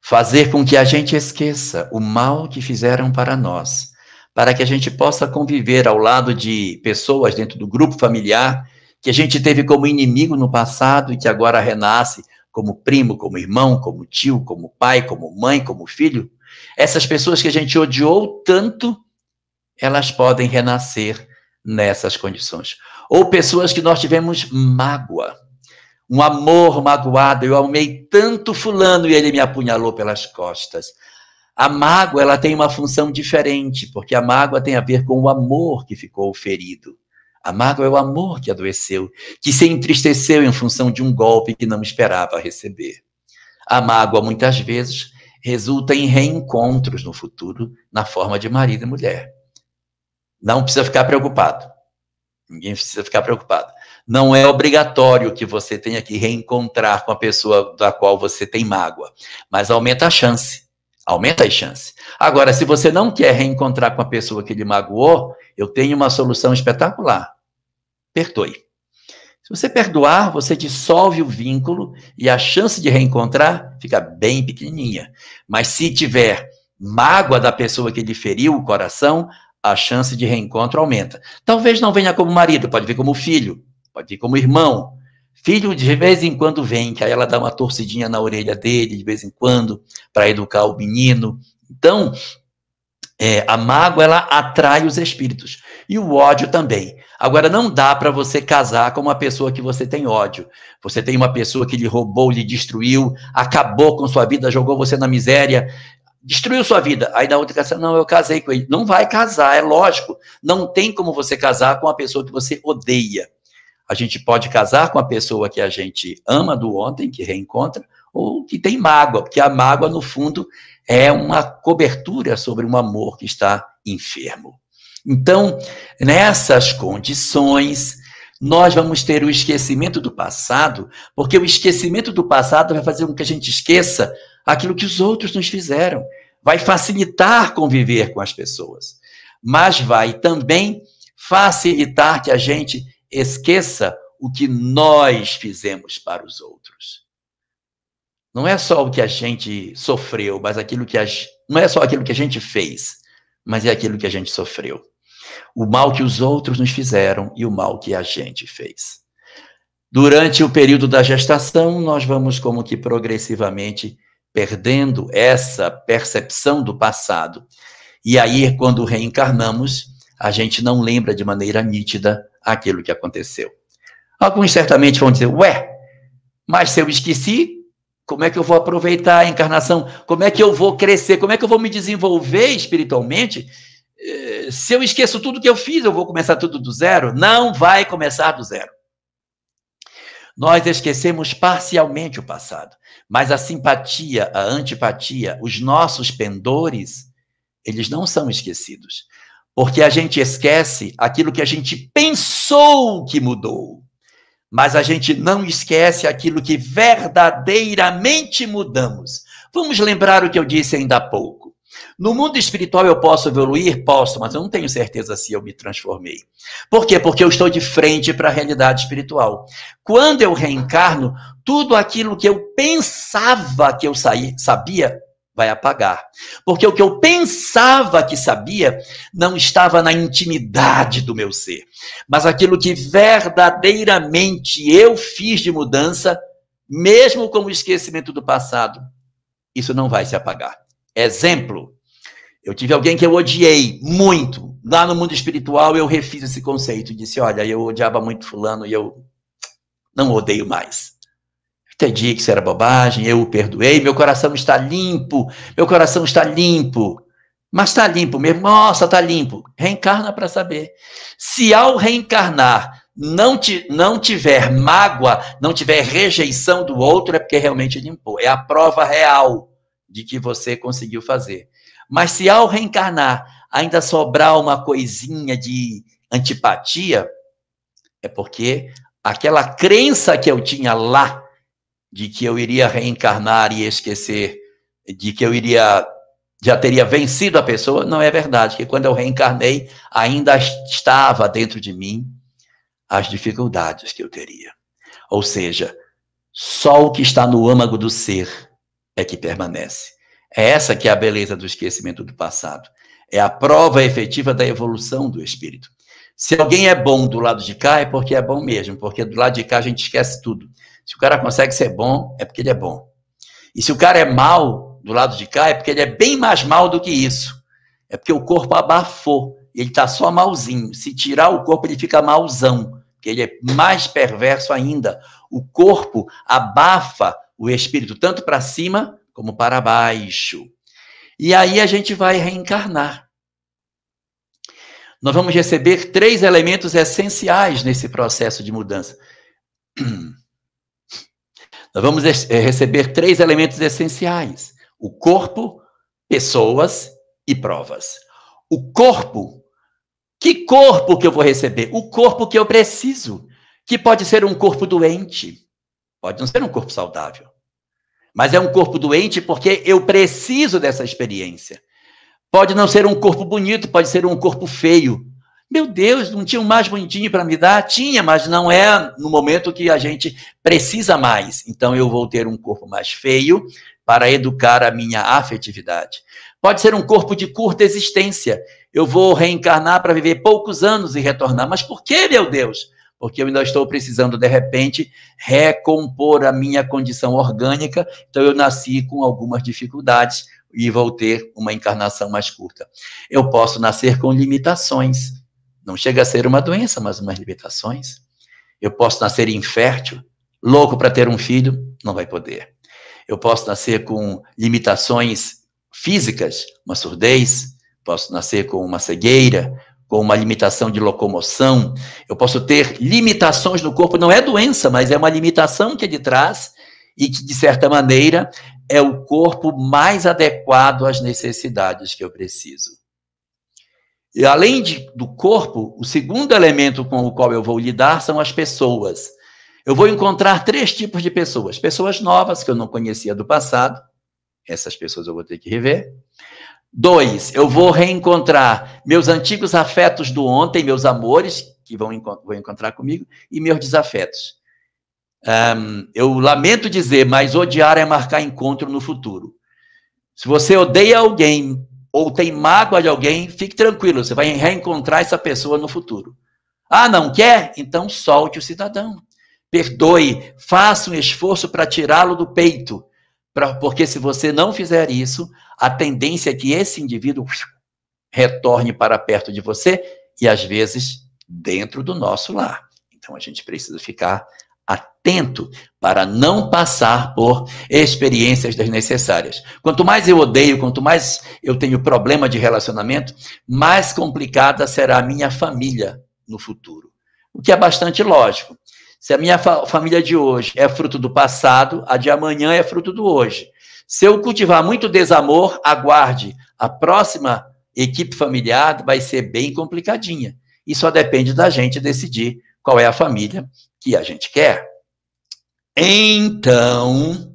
fazer com que a gente esqueça o mal que fizeram para nós, para que a gente possa conviver ao lado de pessoas dentro do grupo familiar que a gente teve como inimigo no passado e que agora renasce como primo, como irmão, como tio, como pai, como mãe, como filho. Essas pessoas que a gente odiou tanto, elas podem renascer nessas condições. Ou pessoas que nós tivemos mágoa, um amor magoado, eu amei tanto fulano e ele me apunhalou pelas costas. A mágoa, ela tem uma função diferente, porque a mágoa tem a ver com o amor que ficou ferido. A mágoa é o amor que adoeceu, que se entristeceu em função de um golpe que não esperava receber. A mágoa, muitas vezes, resulta em reencontros no futuro, na forma de marido e mulher. Não precisa ficar preocupado. Ninguém precisa ficar preocupado. Não é obrigatório que você tenha que reencontrar com a pessoa da qual você tem mágoa, mas aumenta a chance. Aumenta as chances. Agora, se você não quer reencontrar com a pessoa que lhe magoou, eu tenho uma solução espetacular. Perdoe. Se você perdoar, você dissolve o vínculo e a chance de reencontrar fica bem pequenininha. Mas se tiver mágoa da pessoa que lhe feriu o coração, a chance de reencontro aumenta. Talvez não venha como marido, pode vir como filho, pode vir como irmão. Filho, de vez em quando vem, que aí ela dá uma torcidinha na orelha dele, de vez em quando, para educar o menino. Então, a mágoa, ela atrai os espíritos. E o ódio também. Agora, não dá para você casar com uma pessoa que você tem ódio. Você tem uma pessoa que lhe roubou, lhe destruiu, acabou com sua vida, jogou você na miséria, destruiu sua vida. Aí na outra casa, não, eu casei com ele. Não vai casar, é lógico. Não tem como você casar com uma pessoa que você odeia. A gente pode casar com a pessoa que a gente ama do ontem, que reencontra, ou que tem mágoa, porque a mágoa, no fundo, é uma cobertura sobre um amor que está enfermo. Então, nessas condições, nós vamos ter o esquecimento do passado, porque o esquecimento do passado vai fazer com que a gente esqueça aquilo que os outros nos fizeram. Vai facilitar conviver com as pessoas, mas vai também facilitar que a gente esqueça o que nós fizemos para os outros. Não é só o que a gente sofreu, mas não é só aquilo que a gente fez, mas é aquilo que a gente sofreu. O mal que os outros nos fizeram e o mal que a gente fez. Durante o período da gestação, nós vamos como que progressivamente perdendo essa percepção do passado. E aí, quando reencarnamos, a gente não lembra de maneira nítida aquilo que aconteceu. Alguns certamente vão dizer, mas se eu esqueci, como é que eu vou aproveitar a encarnação? Como é que eu vou crescer? Como é que eu vou me desenvolver espiritualmente Se eu esqueço tudo que eu fiz, eu vou começar tudo do zero? Não vai começar do zero. Nós esquecemos parcialmente o passado, mas a simpatia, a antipatia, os nossos pendores, eles não são esquecidos. Porque a gente esquece aquilo que a gente pensou que mudou, mas a gente não esquece aquilo que verdadeiramente mudamos. Vamos lembrar o que eu disse ainda há pouco. No mundo espiritual eu posso evoluir? Posso, mas eu não tenho certeza se eu me transformei. Por quê? Porque eu estou de frente para a realidade espiritual. Quando eu reencarno, tudo aquilo que eu pensava que eu sabia vai apagar. Porque o que eu pensava que sabia não estava na intimidade do meu ser. Mas aquilo que verdadeiramente eu fiz de mudança, mesmo com o esquecimento do passado, isso não vai se apagar. Exemplo, eu tive alguém que eu odiei muito. Lá no mundo espiritual eu refiz esse conceito. Disse, olha, eu odiava muito fulano e eu não odeio mais. Entendi que isso era bobagem, eu o perdoei, meu coração está limpo, mas está limpo mesmo, nossa, está limpo. Reencarna para saber. Se ao reencarnar não tiver mágoa, não tiver rejeição do outro, é porque realmente limpou. É a prova real de que você conseguiu fazer. Mas se ao reencarnar ainda sobrar uma coisinha de antipatia, é porque aquela crença que eu tinha lá, de que eu iria reencarnar e esquecer, de que eu já teria vencido a pessoa, não é verdade, que quando eu reencarnei, ainda estava dentro de mim as dificuldades que eu teria. Ou seja, só o que está no âmago do ser é que permanece. É essa que é a beleza do esquecimento do passado. É a prova efetiva da evolução do espírito. Se alguém é bom do lado de cá, é porque é bom mesmo, porque do lado de cá a gente esquece tudo. Se o cara consegue ser bom, é porque ele é bom. E se o cara é mal do lado de cá, é porque ele é bem mais mal do que isso. É porque o corpo abafou. Ele está só malzinho. Se tirar o corpo, ele fica malzão. Porque ele é mais perverso ainda. O corpo abafa o espírito tanto para cima como para baixo. E aí a gente vai reencarnar. Nós vamos receber 3 elementos essenciais nesse processo de mudança. Nós vamos receber 3 elementos essenciais: o corpo, pessoas e provas. O corpo, que corpo que eu vou receber? O corpo que eu preciso, que pode ser um corpo doente, pode não ser um corpo saudável, mas é um corpo doente porque eu preciso dessa experiência. Pode não ser um corpo bonito, pode ser um corpo feio. Meu Deus, não tinha um mais bonitinho para me dar? Tinha, mas não é no momento que a gente precisa mais. Então eu vou ter um corpo mais feio para educar a minha afetividade. Pode ser um corpo de curta existência. Eu vou reencarnar para viver poucos anos e retornar. Mas por que, meu Deus? Porque eu ainda estou precisando, de repente, recompor a minha condição orgânica. Então eu nasci com algumas dificuldades e vou ter uma encarnação mais curta. Eu posso nascer com limitações. Não chega a ser uma doença, mas umas limitações. Eu posso nascer infértil, louco para ter um filho, não vai poder. Eu posso nascer com limitações físicas, uma surdez, posso nascer com uma cegueira, com uma limitação de locomoção. Eu posso ter limitações no corpo, não é doença, mas é uma limitação que ele traz e que, de certa maneira, é o corpo mais adequado às necessidades que eu preciso. E além do corpo, o segundo elemento com o qual eu vou lidar são as pessoas. Eu vou encontrar 3 tipos de pessoas. Pessoas novas, que eu não conhecia do passado. Essas pessoas eu vou ter que rever. 2, eu vou reencontrar meus antigos afetos do ontem, meus amores, que vão encontrar comigo, e meus desafetos. Eu lamento dizer, mas odiar é marcar encontro no futuro. Se você odeia alguém ou tem mágoa de alguém, fique tranquilo, você vai reencontrar essa pessoa no futuro. Ah, não quer? Então solte o cidadão. Perdoe, faça um esforço para tirá-lo do peito, porque se você não fizer isso, a tendência é que esse indivíduo retorne para perto de você e, às vezes, dentro do nosso lar. Então, a gente precisa ficar atento atento para não passar por experiências desnecessárias. Quanto mais eu odeio, quanto mais eu tenho problema de relacionamento, mais complicada será a minha família no futuro. O que é bastante lógico. Se a minha família de hoje é fruto do passado, a de amanhã é fruto do hoje. Se eu cultivar muito desamor, aguarde. A próxima equipe familiar vai ser bem complicadinha. E só depende da gente decidir qual é a família que a gente quer. Então,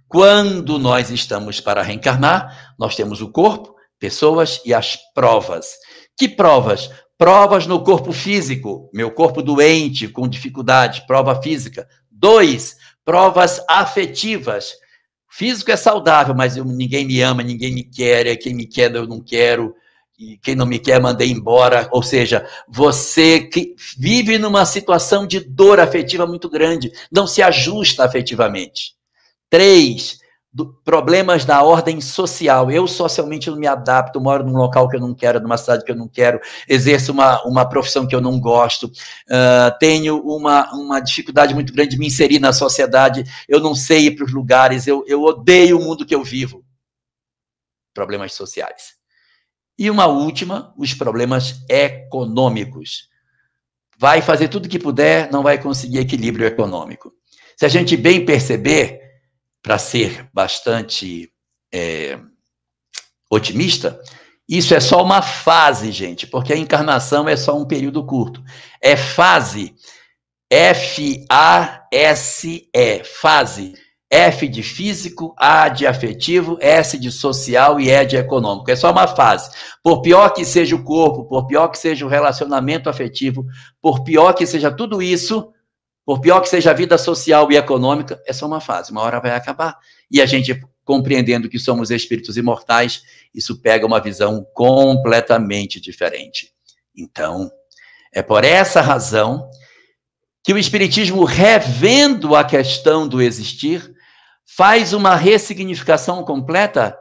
quando nós estamos para reencarnar, nós temos o corpo, pessoas e as provas. Que provas? Provas no corpo físico, meu corpo doente, com dificuldade, prova física. 2, provas afetivas. Físico é saudável, mas ninguém me ama, ninguém me quer, quem me quer eu não quero, e quem não me quer mandei embora. Ou seja, você que vive numa situação de dor afetiva muito grande, não se ajusta afetivamente. 3, problemas da ordem social. Eu socialmente não me adapto, moro num local que eu não quero, numa cidade que eu não quero, exerço uma profissão que eu não gosto, tenho uma dificuldade muito grande de me inserir na sociedade, eu não sei ir para os lugares, eu odeio o mundo que eu vivo. Problemas sociais. E uma última, os problemas econômicos. Vai fazer tudo que puder, não vai conseguir equilíbrio econômico. Se a gente bem perceber, para ser bastante otimista, isso é só uma fase, gente, porque a encarnação é só um período curto. É fase, F-A-S-E, fase. F de físico, A de afetivo, S de social e E de econômico. É só uma fase. Por pior que seja o corpo, por pior que seja o relacionamento afetivo, por pior que seja tudo isso, por pior que seja a vida social e econômica, é só uma fase, uma hora vai acabar. E a gente, compreendendo que somos espíritos imortais, isso pega uma visão completamente diferente. Então, é por essa razão que o Espiritismo, revendo a questão do existir, faz uma ressignificação completa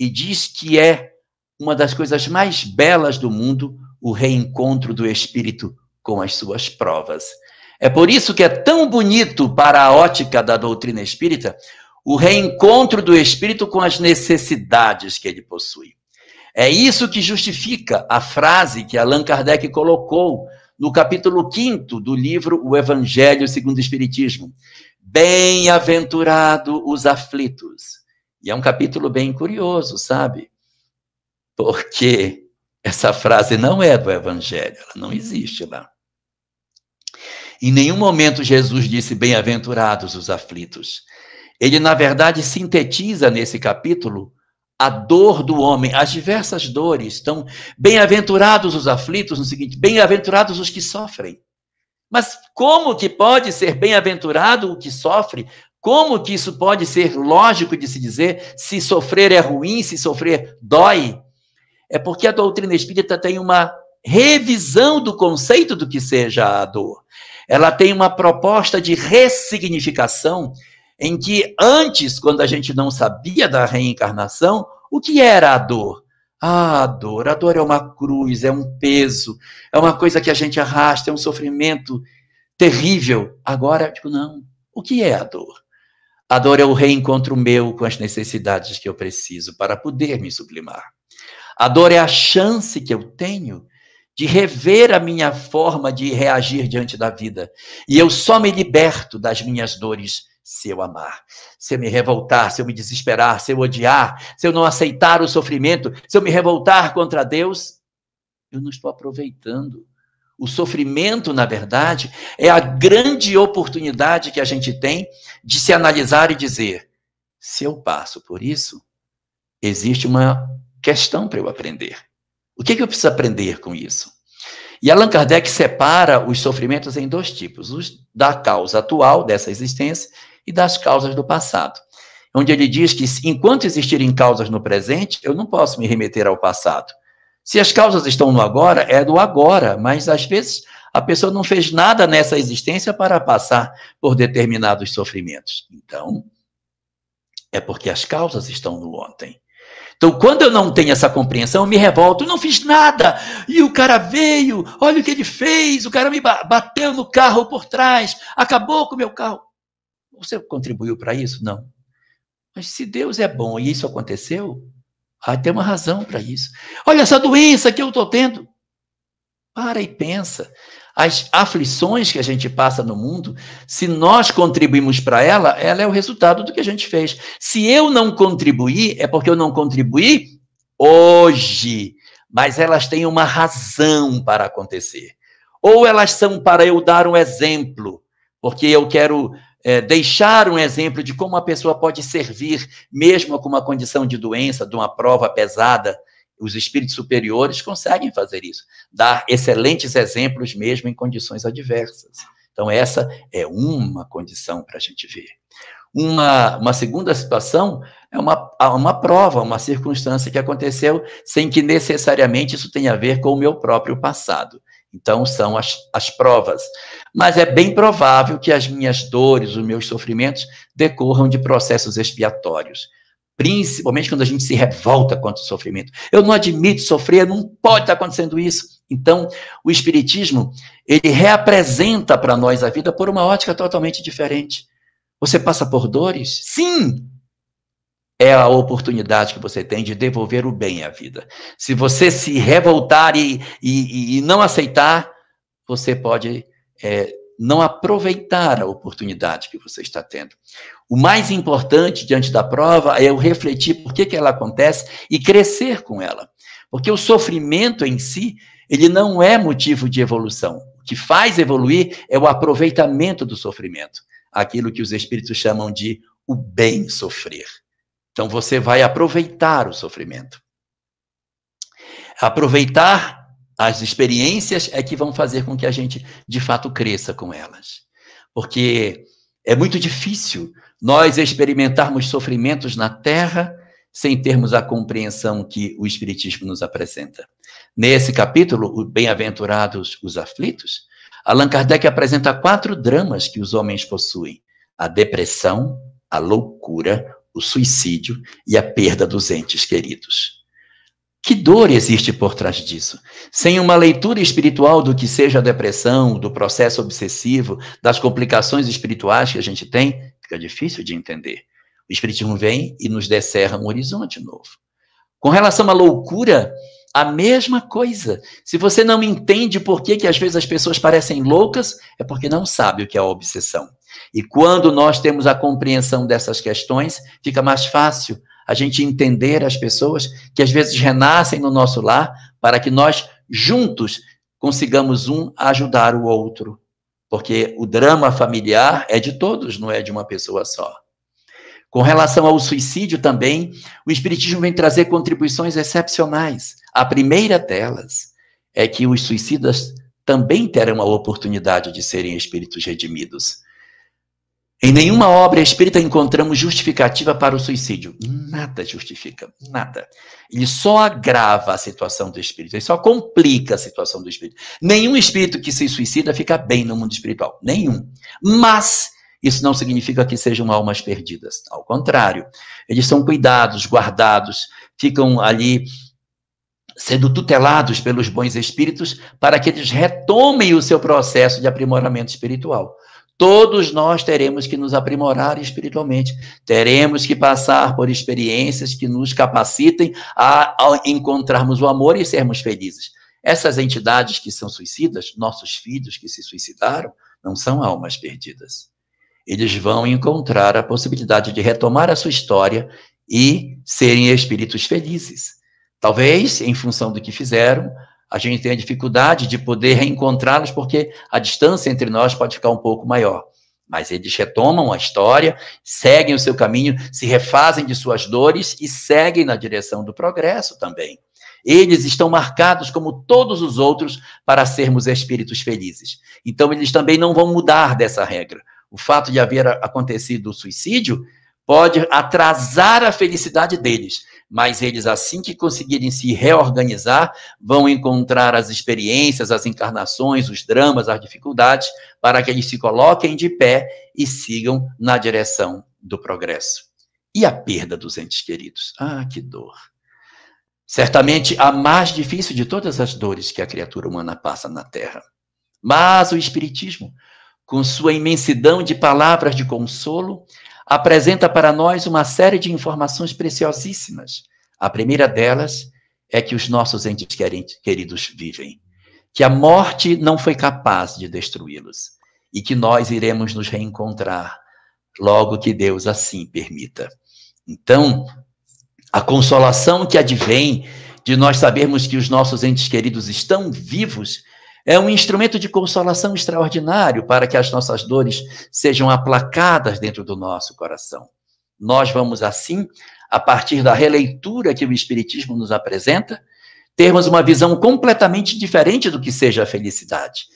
e diz que é uma das coisas mais belas do mundo o reencontro do espírito com as suas provas. É por isso que é tão bonito para a ótica da doutrina espírita o reencontro do espírito com as necessidades que ele possui. É isso que justifica a frase que Allan Kardec colocou no capítulo 5º do livro O Evangelho segundo o Espiritismo. Bem-aventurado os aflitos. E é um capítulo bem curioso, sabe? Porque essa frase não é do Evangelho, ela não existe lá. Em nenhum momento Jesus disse bem-aventurados os aflitos. Ele, na verdade, sintetiza nesse capítulo a dor do homem, as diversas dores. Então, bem-aventurados os aflitos, no seguinte, bem-aventurados os que sofrem. Mas como que pode ser bem-aventurado o que sofre? Como que isso pode ser lógico de se dizer se sofrer é ruim, se sofrer dói? É porque a doutrina espírita tem uma revisão do conceito do que seja a dor. Ela tem uma proposta de ressignificação em que antes, quando a gente não sabia da reencarnação, o que era a dor? A dor é uma cruz, é um peso, é uma coisa que a gente arrasta, é um sofrimento terrível. Agora, não. O que é a dor? A dor é o reencontro meu com as necessidades que eu preciso para poder me sublimar. A dor é a chance que eu tenho de rever a minha forma de reagir diante da vida. E eu só me liberto das minhas dores se eu amar, se eu me revoltar, se eu me desesperar, se eu odiar, se eu não aceitar o sofrimento, se eu me revoltar contra Deus, eu não estou aproveitando. O sofrimento, na verdade, é a grande oportunidade que a gente tem de se analisar e dizer, se eu passo por isso, existe uma questão para eu aprender. O que eu preciso aprender com isso? E Allan Kardec separa os sofrimentos em 2 tipos, os da causa atual dessa existência e das causas do passado. Onde ele diz que, enquanto existirem causas no presente, eu não posso me remeter ao passado. Se as causas estão no agora, é do agora, mas às vezes a pessoa não fez nada nessa existência para passar por determinados sofrimentos. Então, é porque as causas estão no ontem. Então, quando eu não tenho essa compreensão, eu me revolto, eu não fiz nada, e o cara veio, olha o que ele fez, o cara me bateu no carro por trás, acabou com o meu carro. Você contribuiu para isso? Não. Mas se Deus é bom e isso aconteceu, tem uma razão para isso. Olha essa doença que eu estou tendo. Para e pensa. As aflições que a gente passa no mundo, se nós contribuímos para ela, ela é o resultado do que a gente fez. Se eu não contribuir, é porque eu não contribuí hoje, mas elas têm uma razão para acontecer. Ou elas são para eu dar um exemplo, porque eu quero deixar um exemplo de como a pessoa pode servir, mesmo com uma condição de doença, de uma prova pesada. Os espíritos superiores conseguem fazer isso, dar excelentes exemplos mesmo em condições adversas. Então, essa é uma condição para a gente ver. Uma segunda situação é uma prova, uma circunstância que aconteceu sem que necessariamente isso tenha a ver com o meu próprio passado. Então, são as provas. Mas é bem provável que as minhas dores, os meus sofrimentos, decorram de processos expiatórios. Principalmente quando a gente se revolta contra o sofrimento. Eu não admito sofrer, não pode estar acontecendo isso. Então, o Espiritismo, ele reapresenta para nós a vida por uma ótica totalmente diferente. Você passa por dores? Sim! É a oportunidade que você tem de devolver o bem à vida. Se você se revoltar e não aceitar, você pode não aproveitar a oportunidade que você está tendo. O mais importante diante da prova é eu refletir por que ela acontece e crescer com ela. Porque o sofrimento em si, ele não é motivo de evolução. O que faz evoluir é o aproveitamento do sofrimento. Aquilo que os espíritos chamam de o bem sofrer. Então você vai aproveitar o sofrimento. Aproveitar as experiências é que vão fazer com que a gente, de fato, cresça com elas. Porque é muito difícil nós experimentarmos sofrimentos na Terra sem termos a compreensão que o Espiritismo nos apresenta. Nesse capítulo, o Bem-aventurados os aflitos, Allan Kardec apresenta 4 dramas que os homens possuem: a depressão, a loucura, o suicídio e a perda dos entes queridos. Que dor existe por trás disso? Sem uma leitura espiritual do que seja a depressão, do processo obsessivo, das complicações espirituais que a gente tem, fica difícil de entender. O Espiritismo vem e nos descerra um horizonte novo. Com relação à loucura, a mesma coisa. Se você não entende por que às vezes as pessoas parecem loucas, é porque não sabe o que é a obsessão. E quando nós temos a compreensão dessas questões, fica mais fácil a gente entender as pessoas que às vezes renascem no nosso lar para que nós juntos consigamos ajudar o outro. Porque o drama familiar é de todos, não é de uma pessoa só. Com relação ao suicídio também, o Espiritismo vem trazer contribuições excepcionais. A primeira delas é que os suicidas também terão a oportunidade de serem espíritos redimidos. Em nenhuma obra espírita encontramos justificativa para o suicídio. Nada justifica, nada. Ele só agrava a situação do espírito, ele só complica a situação do espírito. Nenhum espírito que se suicida fica bem no mundo espiritual, nenhum. Mas isso não significa que sejam almas perdidas. Ao contrário, eles são cuidados, guardados, ficam ali sendo tutelados pelos bons espíritos para que eles retomem o seu processo de aprimoramento espiritual. Todos nós teremos que nos aprimorar espiritualmente, teremos que passar por experiências que nos capacitem a encontrarmos o amor e sermos felizes. Essas entidades que são suicidas, nossos filhos que se suicidaram, não são almas perdidas. Eles vão encontrar a possibilidade de retomar a sua história e serem espíritos felizes. Talvez, em função do que fizeram, a gente tem a dificuldade de poder reencontrá-los, porque a distância entre nós pode ficar um pouco maior. Mas eles retomam a história, seguem o seu caminho, se refazem de suas dores e seguem na direção do progresso também. Eles estão marcados, como todos os outros, para sermos espíritos felizes. Então, eles também não vão mudar dessa regra. O fato de haver acontecido o suicídio pode atrasar a felicidade deles, mas eles, assim que conseguirem se reorganizar, vão encontrar as experiências, as encarnações, os dramas, as dificuldades, para que eles se coloquem de pé e sigam na direção do progresso. E a perda dos entes queridos? Ah, que dor! Certamente a mais difícil de todas as dores que a criatura humana passa na Terra. Mas o Espiritismo, com sua imensidão de palavras de consolo, apresenta para nós uma série de informações preciosíssimas. A primeira delas é que os nossos entes queridos vivem, que a morte não foi capaz de destruí-los e que nós iremos nos reencontrar logo que Deus assim permita. Então, a consolação que advém de nós sabermos que os nossos entes queridos estão vivos é um instrumento de consolação extraordinário para que as nossas dores sejam aplacadas dentro do nosso coração. Nós vamos, assim, a partir da releitura que o Espiritismo nos apresenta, termos uma visão completamente diferente do que seja a felicidade.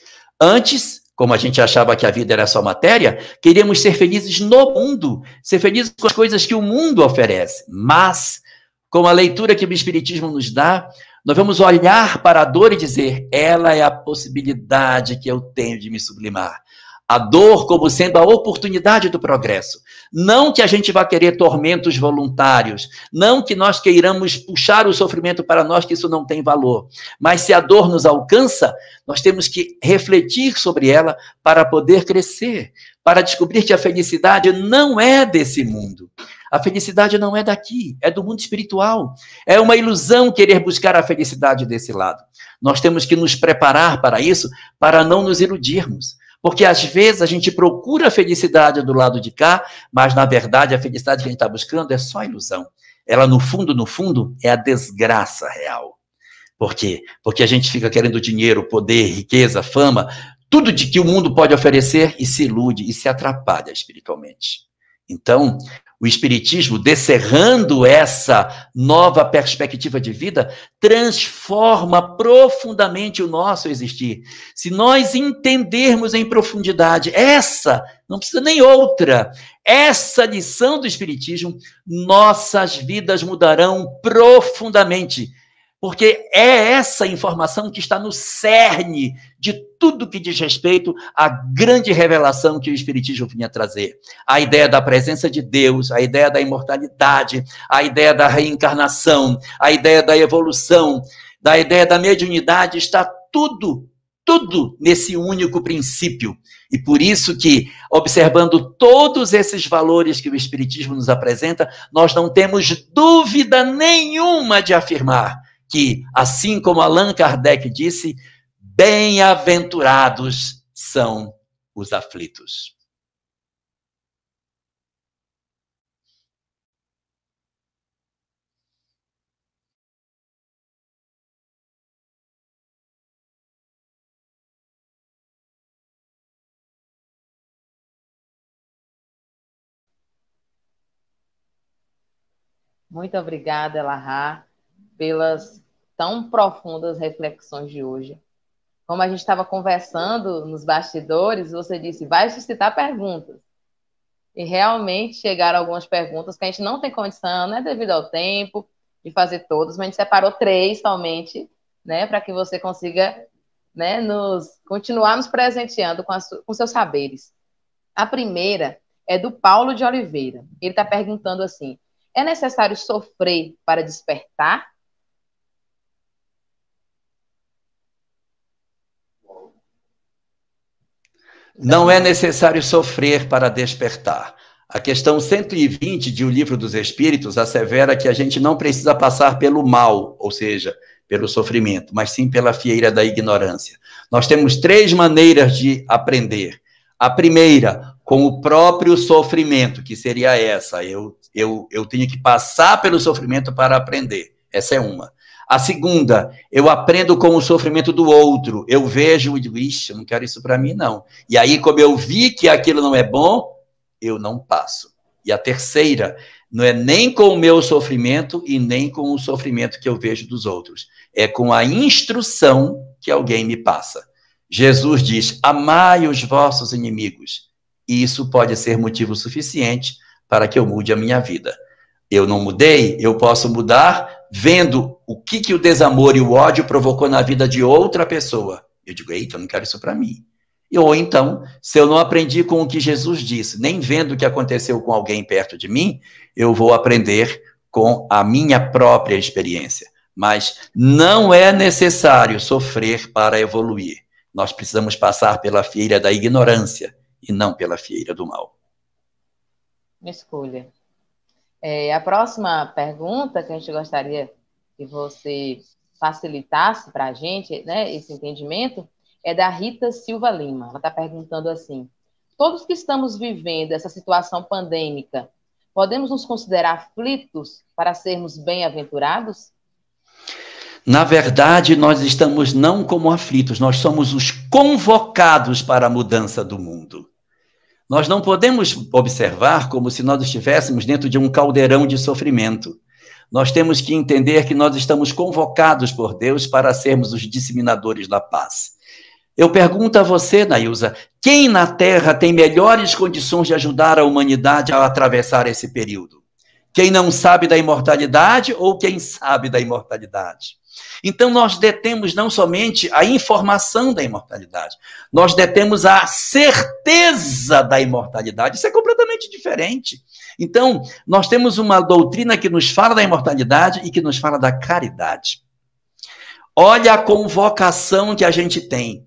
Antes, como a gente achava que a vida era só matéria, queríamos ser felizes no mundo, ser felizes com as coisas que o mundo oferece. Mas, com a leitura que o Espiritismo nos dá, nós vamos olhar para a dor e dizer, ela é a possibilidade que eu tenho de me sublimar. A dor como sendo a oportunidade do progresso. Não que a gente vá querer tormentos voluntários, não que nós queiramos puxar o sofrimento para nós, que isso não tem valor. Mas se a dor nos alcança, nós temos que refletir sobre ela para poder crescer, para descobrir que a felicidade não é desse mundo. A felicidade não é daqui, é do mundo espiritual. É uma ilusão querer buscar a felicidade desse lado. Nós temos que nos preparar para isso, para não nos iludirmos. Porque às vezes a gente procura a felicidade do lado de cá, mas na verdade a felicidade que a gente está buscando é só ilusão. Ela no fundo, é a desgraça real. Por quê? Porque a gente fica querendo dinheiro, poder, riqueza, fama, tudo de que o mundo pode oferecer e se ilude e se atrapalha espiritualmente. Então, o Espiritismo, descerrando essa nova perspectiva de vida, transforma profundamente o nosso existir. Se nós entendermos em profundidade essa, não precisa nem outra, essa lição do Espiritismo, nossas vidas mudarão profundamente. Porque é essa informação que está no cerne de tudo que diz respeito à grande revelação que o Espiritismo vinha trazer. A ideia da presença de Deus, a ideia da imortalidade, a ideia da reencarnação, a ideia da evolução, da ideia da mediunidade, está tudo nesse único princípio. E por isso que, observando todos esses valores que o Espiritismo nos apresenta, nós não temos dúvida nenhuma de afirmar que, assim como Allan Kardec disse, bem-aventurados são os aflitos. Muito obrigada, Elahá, pelas tão profundas reflexões de hoje. Como a gente estava conversando nos bastidores, você disse, vai suscitar perguntas. E realmente chegaram algumas perguntas que a gente não tem condição, né, devido ao tempo, de fazer todas, mas a gente separou 3 somente, né, para que você consiga, né, continuar nos presenteando com seus saberes. A primeira é do Paulo de Oliveira. Ele está perguntando assim, é necessário sofrer para despertar? Não é necessário sofrer para despertar. A questão 120 de O Livro dos Espíritos assevera que a gente não precisa passar pelo mal, ou seja, pelo sofrimento, mas sim pela fieira da ignorância. Nós temos 3 maneiras de aprender. A primeira, com o próprio sofrimento, que seria essa. Eu tenho que passar pelo sofrimento para aprender. Essa é uma. A segunda, eu aprendo com o sofrimento do outro. Eu vejo e digo, ixi, eu não quero isso para mim, não. E aí, como eu vi que aquilo não é bom, eu não passo. E a terceira, não é nem com o meu sofrimento e nem com o sofrimento que eu vejo dos outros. É com a instrução que alguém me passa. Jesus diz, amai os vossos inimigos. E isso pode ser motivo suficiente para que eu mude a minha vida. Eu não mudei, eu posso mudar vendo o que o desamor e o ódio provocou na vida de outra pessoa. Eu digo, eita, eu não quero isso para mim. Ou então, se eu não aprendi com o que Jesus disse, nem vendo o que aconteceu com alguém perto de mim, eu vou aprender com a minha própria experiência. Mas não é necessário sofrer para evoluir. Nós precisamos passar pela fieira da ignorância. e não pela fieira do mal. Escolha. A próxima pergunta que a gente gostaria que você facilitasse para a gente, né, esse entendimento, é da Rita Silva Lima. Ela está perguntando assim: todos que estamos vivendo essa situação pandêmica, podemos nos considerar aflitos para sermos bem-aventurados? Na verdade, nós estamos não como aflitos, nós somos os convocados para a mudança do mundo. Nós não podemos observar como se nós estivéssemos dentro de um caldeirão de sofrimento. Nós temos que entender que nós estamos convocados por Deus para sermos os disseminadores da paz. Eu pergunto a você, Nailza, quem na Terra tem melhores condições de ajudar a humanidade a atravessar esse período? Quem não sabe da imortalidade ou quem sabe da imortalidade? Então, nós detemos não somente a informação da imortalidade, nós detemos a certeza da imortalidade. Isso é completamente diferente. Então, nós temos uma doutrina que nos fala da imortalidade e que nos fala da caridade. Olha a convocação que a gente tem.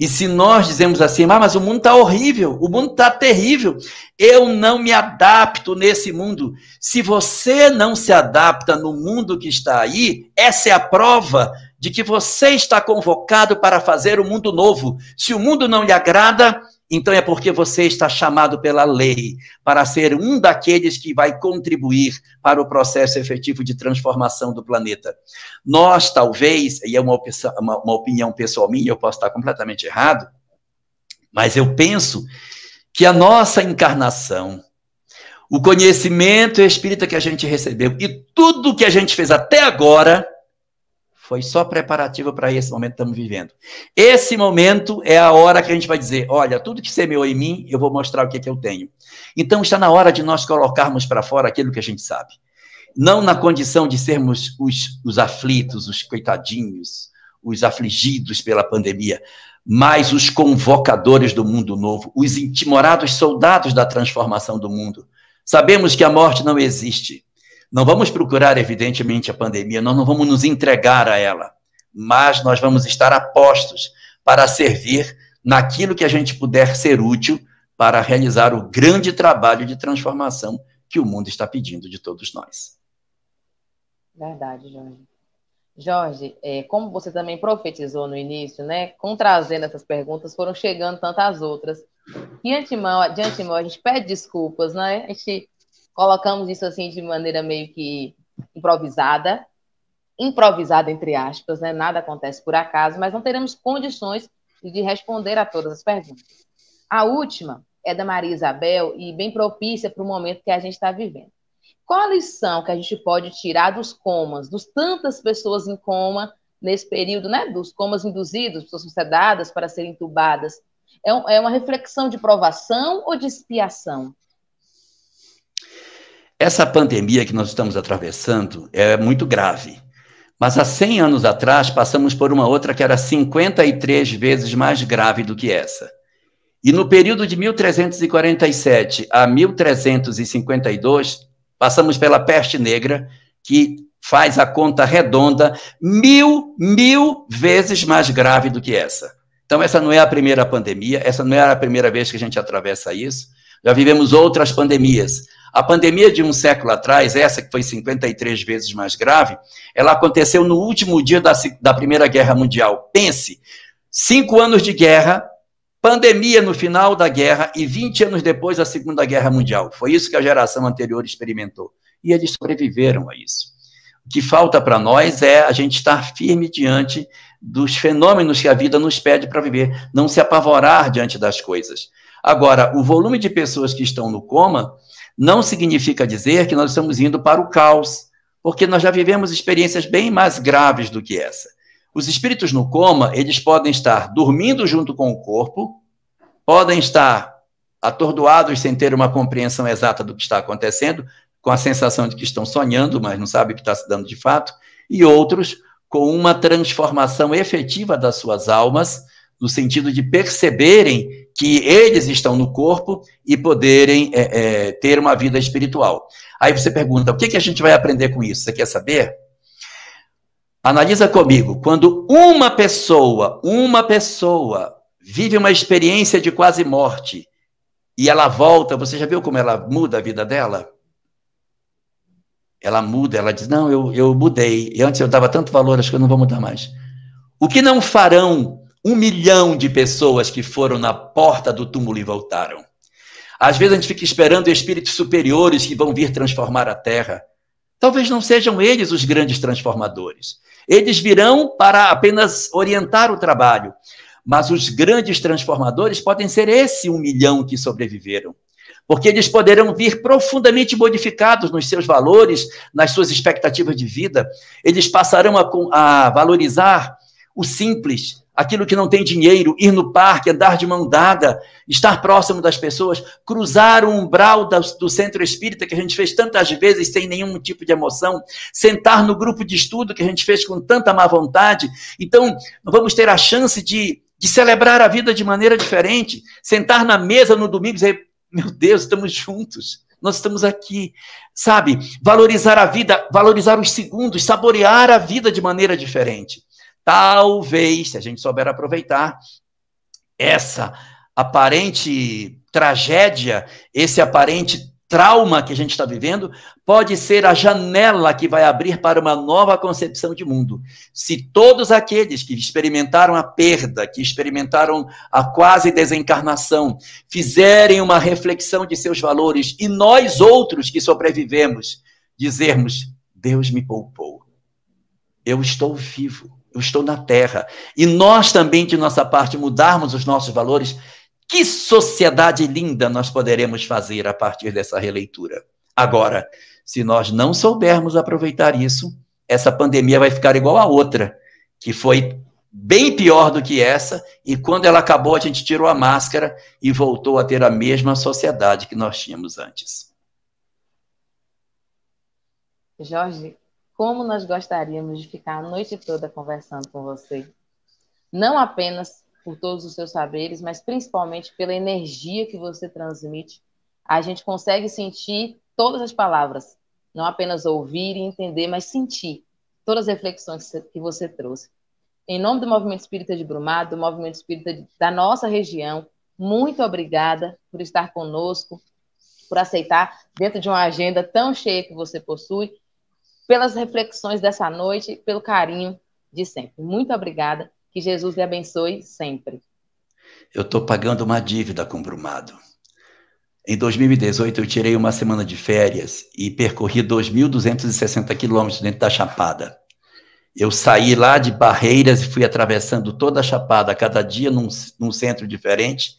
E se nós dizemos assim, mas o mundo está horrível, o mundo está terrível, eu não me adapto nesse mundo. Se você não se adapta no mundo que está aí, essa é a prova de que você está convocado para fazer um mundo novo. Se o mundo não lhe agrada, então é porque você está chamado pela lei para ser um daqueles que vai contribuir para o processo efetivo de transformação do planeta. Nós, talvez, e é uma opinião pessoal minha, eu posso estar completamente errado, mas eu penso que a nossa encarnação, o conhecimento espírita que a gente recebeu e tudo que a gente fez até agora foi só preparativo para esse momento que estamos vivendo. Esse momento é a hora que a gente vai dizer, olha, tudo que semeou em mim, eu vou mostrar o que eu tenho. Então, está na hora de nós colocarmos para fora aquilo que a gente sabe. Não na condição de sermos os aflitos, os coitadinhos, os afligidos pela pandemia, mas os convocadores do mundo novo, os intimorados soldados da transformação do mundo. Sabemos que a morte não existe. Não vamos procurar, evidentemente, a pandemia, nós não vamos nos entregar a ela, mas nós vamos estar apostos para servir naquilo que a gente puder ser útil para realizar o grande trabalho de transformação que o mundo está pedindo de todos nós. Verdade, Jorge. Jorge, como você também profetizou no início, né, com trazendo essas perguntas, foram chegando tantas outras. De antemão, a gente pede desculpas, né? A gente colocamos isso assim de maneira meio que improvisada entre aspas, né? Nada acontece por acaso, mas não teremos condições de responder a todas as perguntas. A última é da Maria Isabel e bem propícia para o momento que a gente está vivendo. Qual a lição que a gente pode tirar dos comas, dos tantas pessoas em coma nesse período, né? Dos comas induzidos, pessoas sedadas para serem entubadas? É uma reflexão de provação ou de expiação? Essa pandemia que nós estamos atravessando é muito grave, mas há 100 anos atrás passamos por uma outra que era 53 vezes mais grave do que essa. E no período de 1347 a 1352, passamos pela peste negra, que faz a conta redonda mil vezes mais grave do que essa. Então essa não é a primeira pandemia, essa não é a primeira vez que a gente atravessa isso, já vivemos outras pandemias. A pandemia de um século atrás, essa que foi 53 vezes mais grave, ela aconteceu no último dia da Primeira Guerra Mundial. Pense, 5 anos de guerra, pandemia no final da guerra e 20 anos depois a Segunda Guerra Mundial. Foi isso que a geração anterior experimentou. E eles sobreviveram a isso. O que falta para nós é a gente estar firme diante dos fenômenos que a vida nos pede para viver, não se apavorar diante das coisas. Agora, o volume de pessoas que estão no coma não significa dizer que nós estamos indo para o caos, porque nós já vivemos experiências bem mais graves do que essa. Os espíritos no coma, eles podem estar dormindo junto com o corpo, podem estar atordoados sem ter uma compreensão exata do que está acontecendo, com a sensação de que estão sonhando, mas não sabem o que está se dando de fato, e outros com uma transformação efetiva das suas almas, no sentido de perceberem que eles estão no corpo e poderem ter uma vida espiritual. Aí você pergunta, o que a gente vai aprender com isso? Você quer saber? Analisa comigo, quando uma pessoa vive uma experiência de quase morte e ela volta, você já viu como ela muda a vida dela? Ela muda, ela diz, não, eu mudei, e antes eu dava tanto valor, acho que eu não vou mudar mais. O que não farão 1 milhão de pessoas que foram na porta do túmulo e voltaram? Às vezes a gente fica esperando espíritos superiores que vão vir transformar a Terra. Talvez não sejam eles os grandes transformadores. Eles virão para apenas orientar o trabalho. Mas os grandes transformadores podem ser esse 1 milhão que sobreviveram. Porque eles poderão vir profundamente modificados nos seus valores, nas suas expectativas de vida. Eles passarão a valorizar o simples, aquilo que não tem dinheiro, ir no parque, andar de mão dada, estar próximo das pessoas, cruzar o umbral do centro espírita, que a gente fez tantas vezes sem nenhum tipo de emoção, sentar no grupo de estudo, que a gente fez com tanta má vontade. Então, vamos ter a chance de celebrar a vida de maneira diferente, sentar na mesa no domingo e dizer, meu Deus, estamos juntos, nós estamos aqui, sabe? Valorizar a vida, valorizar os segundos, saborear a vida de maneira diferente. Talvez, se a gente souber aproveitar, essa aparente tragédia, esse aparente trauma que a gente está vivendo, pode ser a janela que vai abrir para uma nova concepção de mundo. Se todos aqueles que experimentaram a perda, que experimentaram a quase desencarnação, fizerem uma reflexão de seus valores, e nós outros que sobrevivemos, dizermos, Deus me poupou, eu estou vivo, eu estou na Terra, e nós também, de nossa parte, mudarmos os nossos valores, que sociedade linda nós poderemos fazer a partir dessa releitura. Agora, se nós não soubermos aproveitar isso, essa pandemia vai ficar igual a outra, que foi bem pior do que essa, e quando ela acabou, a gente tirou a máscara e voltou a ter a mesma sociedade que nós tínhamos antes. Jorge, como nós gostaríamos de ficar a noite toda conversando com você. Não apenas por todos os seus saberes, mas principalmente pela energia que você transmite. A gente consegue sentir todas as palavras, não apenas ouvir e entender, mas sentir todas as reflexões que você trouxe. Em nome do Movimento Espírita de Brumado, do Movimento Espírita da nossa região, muito obrigada por estar conosco, por aceitar, dentro de uma agenda tão cheia que você possui, pelas reflexões dessa noite, pelo carinho de sempre. Muito obrigada. Que Jesus lhe abençoe sempre. Eu estou pagando uma dívida com Brumado. Em 2018, eu tirei uma semana de férias e percorri 2.260 quilômetros dentro da Chapada. Eu saí lá de Barreiras e fui atravessando toda a Chapada, cada dia num centro diferente,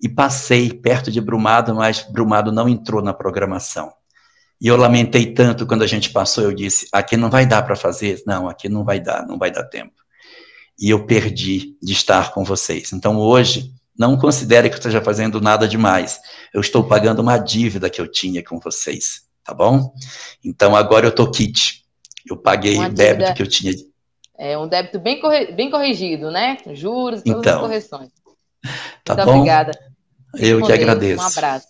e passei perto de Brumado, mas Brumado não entrou na programação. E eu lamentei tanto quando a gente passou, eu disse, aqui não vai dar para fazer? Não, aqui não vai dar tempo. E eu perdi de estar com vocês. Então, hoje, não considere que eu esteja fazendo nada demais. Eu estou pagando uma dívida que eu tinha com vocês, tá bom? Então, agora eu estou quite. Eu paguei o débito que eu tinha. É um débito bem corrigido, né? Juros, todas as correções. Tá Muito bom? obrigada. Eu que agradeço. Um abraço.